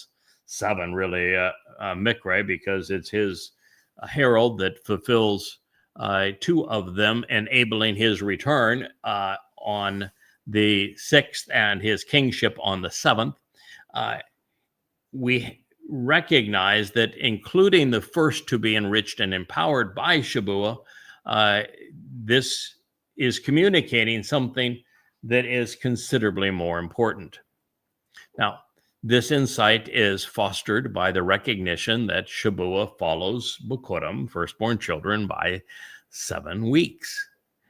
7, really, Miqraey, because it's his herald that fulfills 2 of them, enabling his return on the 6th and his kingship on the 7th. We recognize that including the first to be enriched and empowered by Shabuah, this is communicating something that is considerably more important. Now, this insight is fostered by the recognition that Shabuah follows Bikurim, firstborn children, by 7 weeks.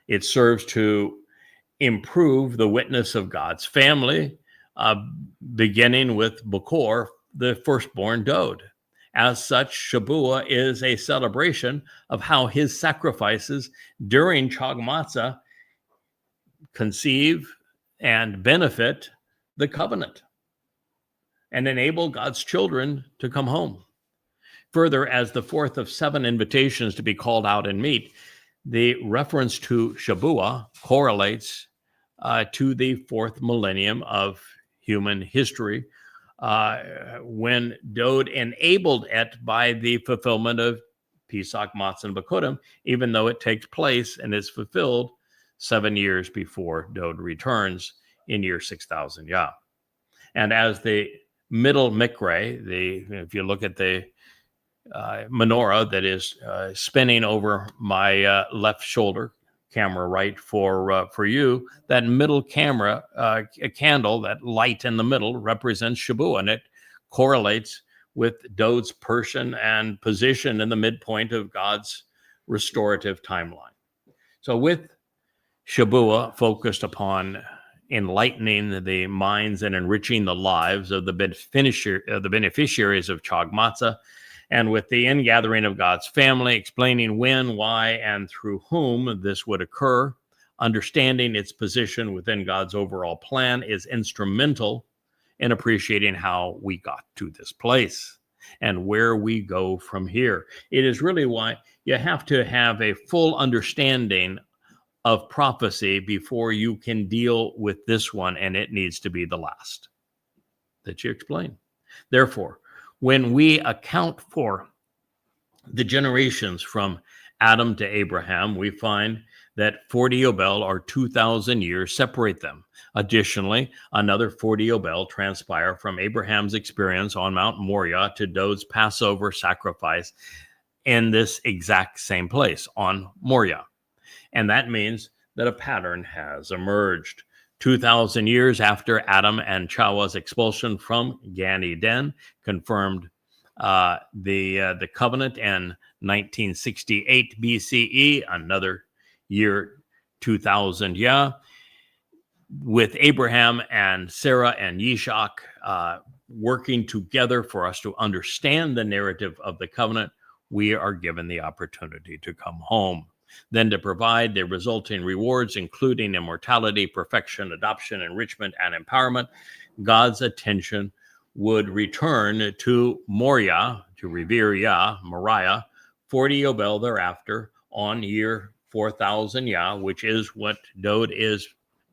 It serves to improve the witness of God's family, beginning with Bukor, the firstborn Dowd. As such, Shabuah is a celebration of how his sacrifices during Chag Matsah conceive and benefit the covenant and enable God's children to come home. Further, as the fourth of 7 invitations to be called out and meet, the reference to Shabuah correlates to the 4th millennium of human history, when Dowd enabled it by the fulfillment of Pesach, Matzah, and Bakudim, even though it takes place and is fulfilled 7 years before Dowd returns in year 6000 Yah. And as the middle Miqraey, if you look at the menorah that is spinning over my left shoulder, camera right for you, that middle camera, a candle, that light in the middle represents Shabuah, and it correlates with Dowd's person and position in the midpoint of God's restorative timeline. So with Shabuah focused upon enlightening the minds and enriching the lives of the beneficiaries of Chag Matsah, and with the ingathering of God's family, explaining when, why, and through whom this would occur, understanding its position within God's overall plan is instrumental in appreciating how we got to this place and where we go from here. It is really why you have to have a full understanding of prophecy before you can deal with this one, and it needs to be the last that you explain. Therefore, when we account for the generations from Adam to Abraham, we find that 40 Yobel, or 2,000 years, separate them. Additionally, another 40 Yobel transpire from Abraham's experience on Mount Moriah to Dowd's Passover sacrifice in this exact same place, on Moriah. And that means that a pattern has emerged. 2,000 years after Adam and Chawah's expulsion from Gan Eden, confirmed the covenant in 1968 BCE, another year 2000 Yah, with Abraham and Sarah and Yitzhak working together for us to understand the narrative of the covenant, we are given the opportunity to come home. Then to provide the resulting rewards, including immortality, perfection, adoption, enrichment, and empowerment, God's attention would return to Moriah, to revere Yah, Moriah, 40 Yobel thereafter, on year 4000 Yah, which is what Dowd is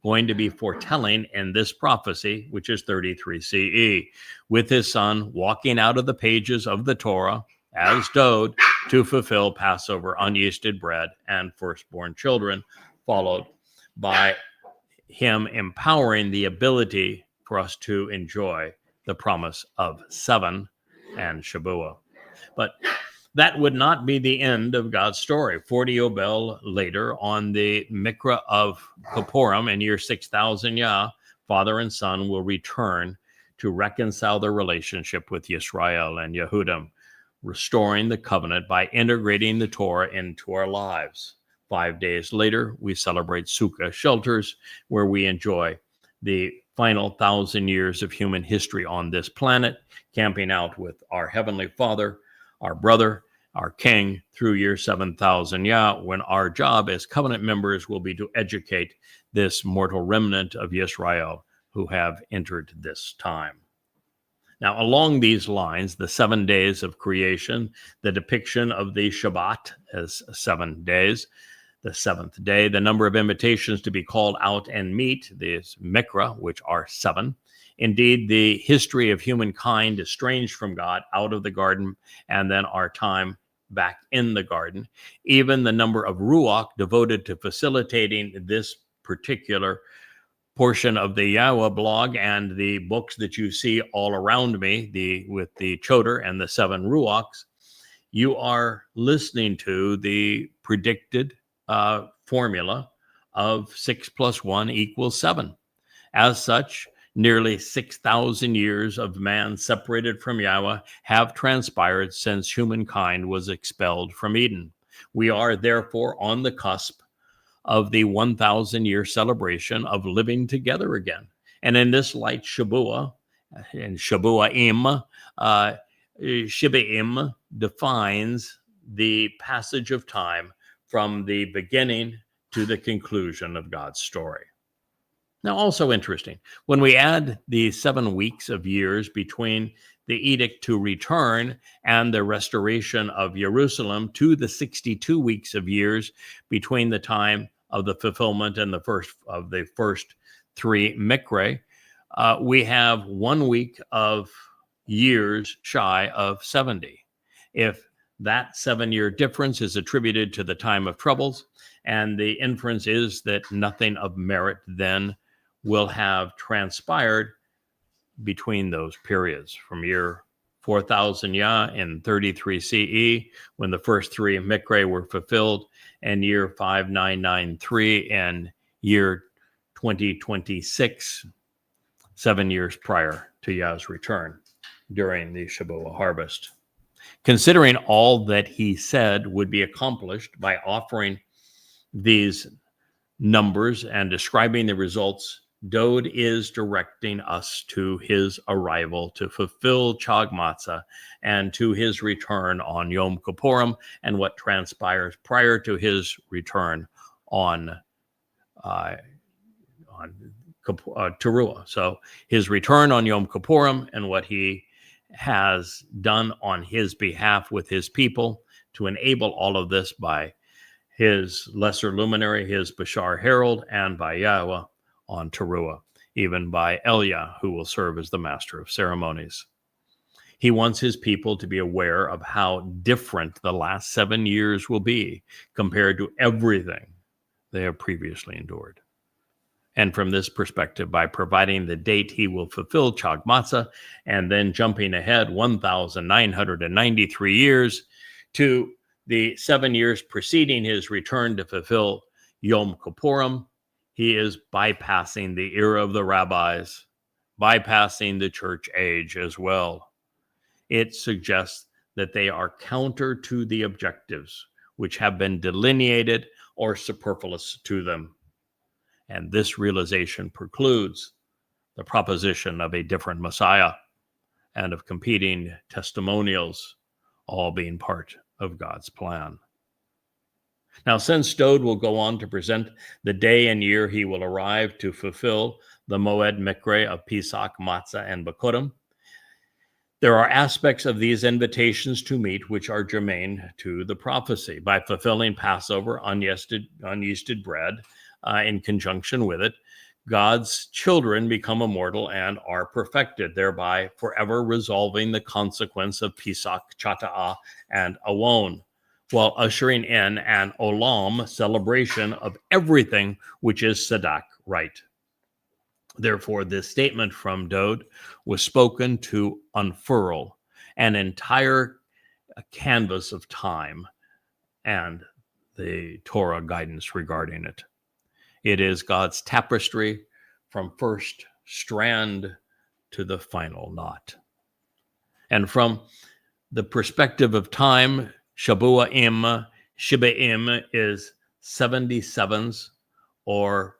going to be foretelling in this prophecy, which is 33 CE, with his son walking out of the pages of the Torah as Dowd to fulfill Passover, unyeasted bread, and firstborn children, followed by him empowering the ability for us to enjoy the promise of 7 and Shabuah. But that would not be the end of God's story. 40 Yobel later, on the Miqraey of Kippurim in year 6000 Yah, father and son will return to reconcile their relationship with Yisra'el and Yahudim, restoring the covenant by integrating the Torah into our lives. 5 days later, we celebrate Sukkah shelters, where we enjoy the final 1,000 years of human history on this planet, camping out with our Heavenly Father, our brother, our King, through year 7000 Yah, when our job as covenant members will be to educate this mortal remnant of Yisrael who have entered this time. Now, along these lines, the 7 days of creation, the depiction of the Shabat as 7 days, the 7th day, the number of invitations to be called out and meet, this Miqraey, which are 7. Indeed, the history of humankind estranged from God out of the garden, and then our time back in the garden. Even the number of Ruach devoted to facilitating this particular portion of the YAHOWAH blog and the books that you see all around me, with the Choder and the 7 Ruachs, you are listening to the predicted formula of 6 + 1 = 7. As such, nearly 6,000 years of man separated from YAHOWAH have transpired since humankind was expelled from Eden. We are therefore on the cusp of the 1,000-year celebration of living together again. And in this light, Shabuah and Shabua'im, Shibaim defines the passage of time from the beginning to the conclusion of God's story. Now, also interesting, when we add the 7 weeks of years between the edict to return and the restoration of Jerusalem to the 62 weeks of years between the time of the fulfillment and the first 3 Miqraey, we have 1 week of years shy of 70. If that 7-year difference is attributed to the time of troubles, and the inference is that nothing of merit then will have transpired between those periods, from year 4000 Yah in 33 CE, when the first 3 Miqraey were fulfilled, and year 5993 in year 2026, 7 years prior to Yah's return during the Shabuah harvest. Considering all that he said would be accomplished by offering these numbers and describing the results, Dowd is directing us to his arrival to fulfill Chag Matsah and to his return on Yom Kippurim and what transpires prior to his return on Towrah. So his return on Yom Kippurim and what he has done on his behalf with his people to enable all of this by his lesser luminary, his Bashar Herald, and by Yahweh on Towrah, even by Yah, who will serve as the master of ceremonies. He wants his people to be aware of how different the last 7 years will be compared to everything they have previously endured. And from this perspective, by providing the date he will fulfill Chag Matsah, and then jumping ahead 1,993 years to the 7 years preceding his return to fulfill Yom Kippurim, he is bypassing the era of the rabbis, bypassing the church age as well. It suggests that they are counter to the objectives which have been delineated or superfluous to them. And this realization precludes the proposition of a different Messiah and of competing testimonials, all being part of God's plan. Now, since Dowd will go on to present the day and year he will arrive to fulfill the Mowed Miqraey of Pesach, Matzah, and Bikurim, there are aspects of these invitations to meet which are germane to the prophecy. By fulfilling Passover, unyeasted bread, in conjunction with it, God's children become immortal and are perfected, thereby forever resolving the consequence of Pesach, Chata'ah, and Awon, while ushering in an Olam celebration of everything which is Sadak, right. Therefore, this statement from Dowd was spoken to unfurl an entire canvas of time and the Torah guidance regarding it. It is God's tapestry from first strand to the final knot. And from the perspective of time, Shabua'im, Shiba'im is 77s, or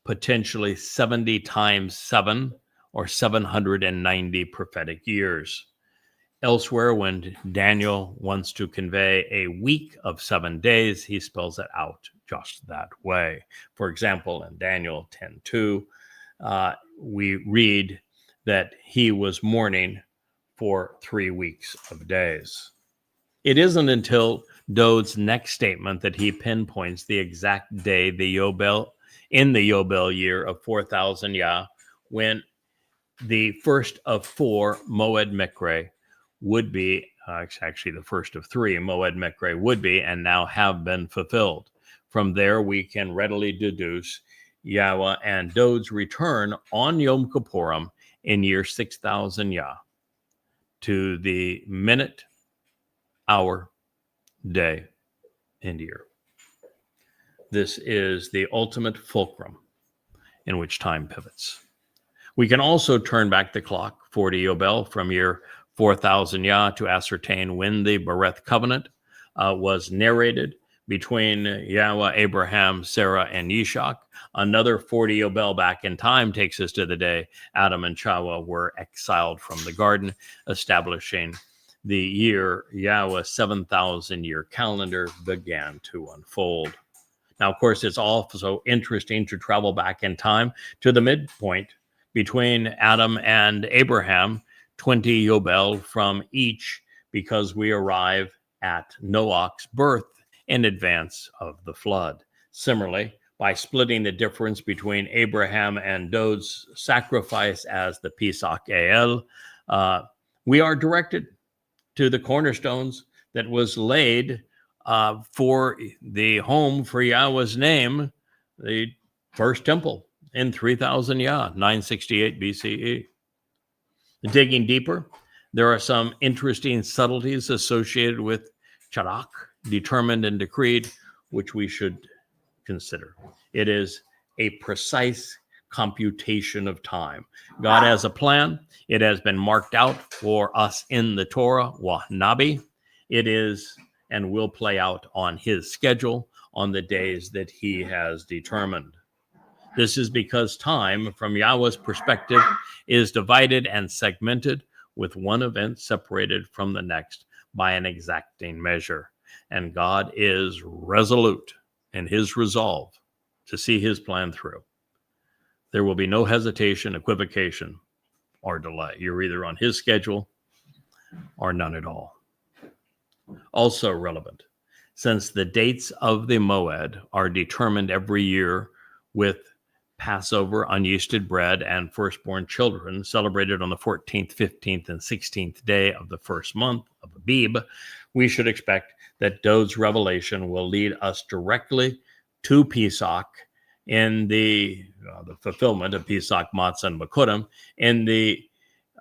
potentially 70 times 7, or 790 prophetic years. Elsewhere, when Daniel wants to convey a week of 7 days, he spells it out just that way. For example, in Daniel 10:2, we read that he was mourning for 3 weeks of days. It isn't until Dowd's next statement that he pinpoints the exact day in the Yobel year of 4000 Yah, when the first of 4 Mowed Miqraey would be, actually the first of 3 Mowed Miqraey would be, and now have been fulfilled. From there, we can readily deduce Yahweh and Dowd's return on Yom Kippurim in year 6000 Yah to the minute, hour, day, and year. This is the ultimate fulcrum in which time pivots. We can also turn back the clock 40 Yobel from year 4000 Yah to ascertain when the Bereth covenant was narrated between Yahweh, Abraham, Sarah, and Yitzhak. Another 40 Yobel back in time takes us to the day Adam and Chawah were exiled from the garden, establishing the year Yahweh's 7,000-year calendar began to unfold. Now, of course, it's also interesting to travel back in time to the midpoint between Adam and Abraham, 20 Yobel from each, because we arrive at Noach's birth in advance of the flood. Similarly, by splitting the difference between Abraham and Dowd's sacrifice as the Pesach El, we are directed to the cornerstones that was laid for the home for Yahweh's name, the first temple in 3000 Yah, 968 BCE. Digging deeper, there are some interesting subtleties associated with Charak, determined and decreed, which we should consider. It is a precise computation of time. God has a plan. It has been marked out for us in the Torah, Nabi. It is and will play out on his schedule on the days that he has determined. This is because time, from Yahweh's perspective, is divided and segmented, with one event separated from the next by an exacting measure. And God is resolute in his resolve to see his plan through. There will be no hesitation, equivocation, or delay. You're either on his schedule or none at all. Also relevant, since the dates of the Mowed are determined every year with Passover, unyeasted bread, and firstborn children celebrated on the 14th, 15th, and 16th day of the first month of Abib, we should expect that Dowd's revelation will lead us directly to Pesach in the fulfillment of Pesach, Matzah, and Bikurim in the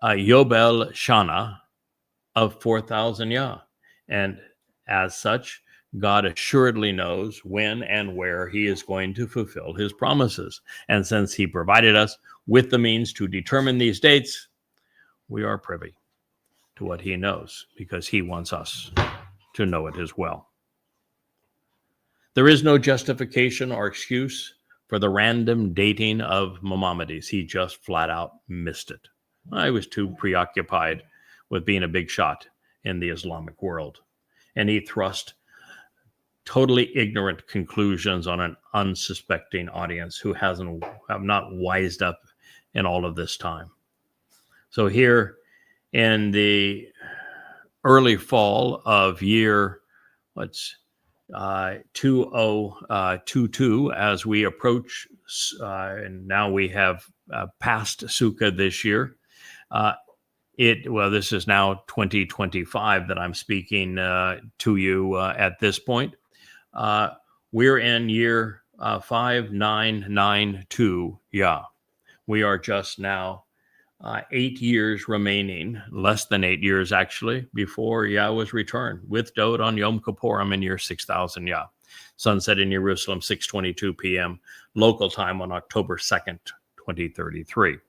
Yobel Shana of 4000 Yah. And as such, God assuredly knows when and where he is going to fulfill his promises. And since he provided us with the means to determine these dates, we are privy to what he knows because he wants us to know it as well. There is no justification or excuse for the random dating of Maimonides. He just flat out missed it. I was too preoccupied with being a big shot in the Islamic world. And he thrust totally ignorant conclusions on an unsuspecting audience who have not wised up in all of this time. So here in the early fall of year 2022, as we approach, and now we have passed Sukkah this year. This is now 2025 that I'm speaking to you at this point. We're in year 5992 Yah. We are just now 8 years remaining, less than 8 years actually, before Yahweh's return with Dowd on Yom Kippurim in year 6000 Yah. Sunset in Jerusalem, 6:22 p.m. local time on October 2nd, 2033.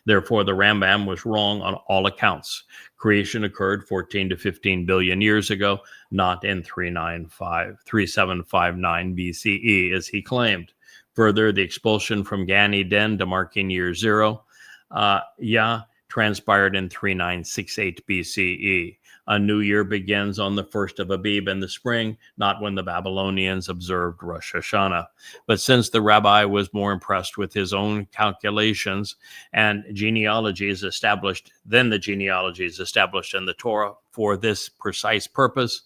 Therefore, the Rambam was wrong on all accounts. Creation occurred 14 to 15 billion years ago, not in 3759 BCE, as he claimed. Further, the expulsion from Gan Eden to marking year 0, Yah, transpired in 3968 BCE. A new year begins on the 1st of Abib in the spring, not when the Babylonians observed Rosh Hashanah. But since the rabbi was more impressed with his own calculations and genealogies established than the genealogies established in the Torah for this precise purpose,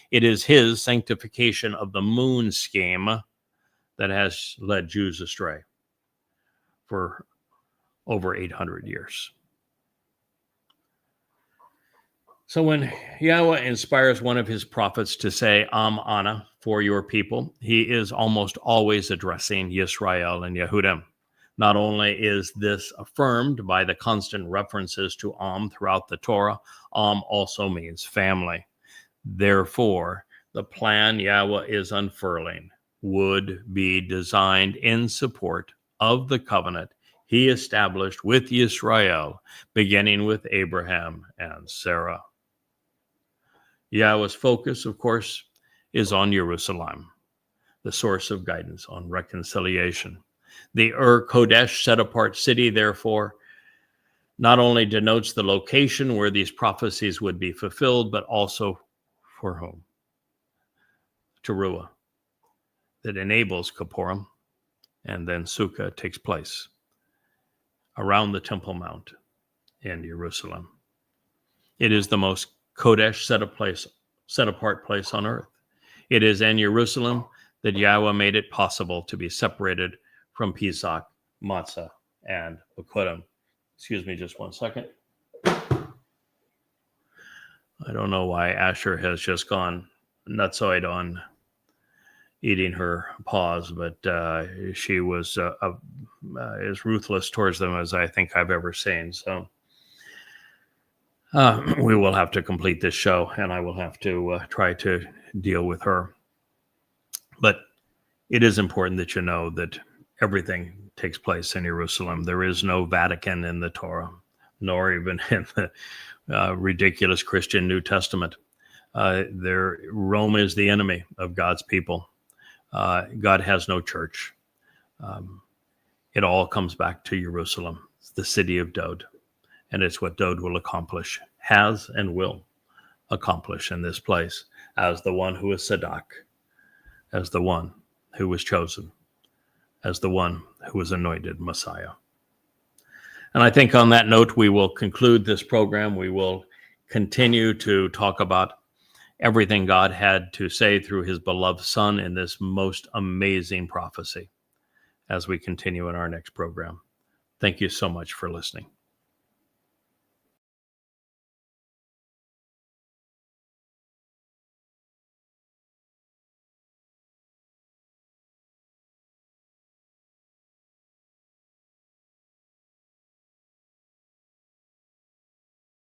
it is his sanctification of the moon scheme that has led Jews astray for over 800 years. So when Yahweh inspires one of his prophets to say, Ana, for your people, he is almost always addressing Yisra'el and Yahudim. Not only is this affirmed by the constant references to throughout the Torah, also means family. Therefore, the plan Yahweh is unfurling would be designed in support of the covenant he established with Yisrael, beginning with Abraham and Sarah. Yahweh's focus, of course, is on Jerusalem, the source of guidance on reconciliation. The Kodesh, set-apart city, therefore, not only denotes the location where these prophecies would be fulfilled, but also for whom? Towrah, that enables Kippurim, and then Sukkah takes place around the Temple Mount in Jerusalem. It is the most Kodesh set apart place on earth. It is in Jerusalem that Yahweh made it possible to be separated from Pesach, Matzah, and Bikurim. Excuse me just one second. I don't know why Asher has just gone nutsoid on eating her paws, but she was as ruthless towards them as I think I've ever seen. So we will have to complete this show, and I will have to try to deal with her. But it is important that you know that everything takes place in Jerusalem. There is no Vatican in the Torah, nor even in the ridiculous Christian New Testament. Rome is the enemy of God's people. God has no church. It all comes back to Jerusalem. It's the city of Dowd. And it's what Dowd will accomplish, has and will accomplish in this place as the one who is Sadak, as the one who was chosen, as the one who was anointed Messiah. And I think on that note, we will conclude this program. We will continue to talk about everything God had to say through his beloved Son in this most amazing prophecy as we continue in our next program. Thank you so much for listening.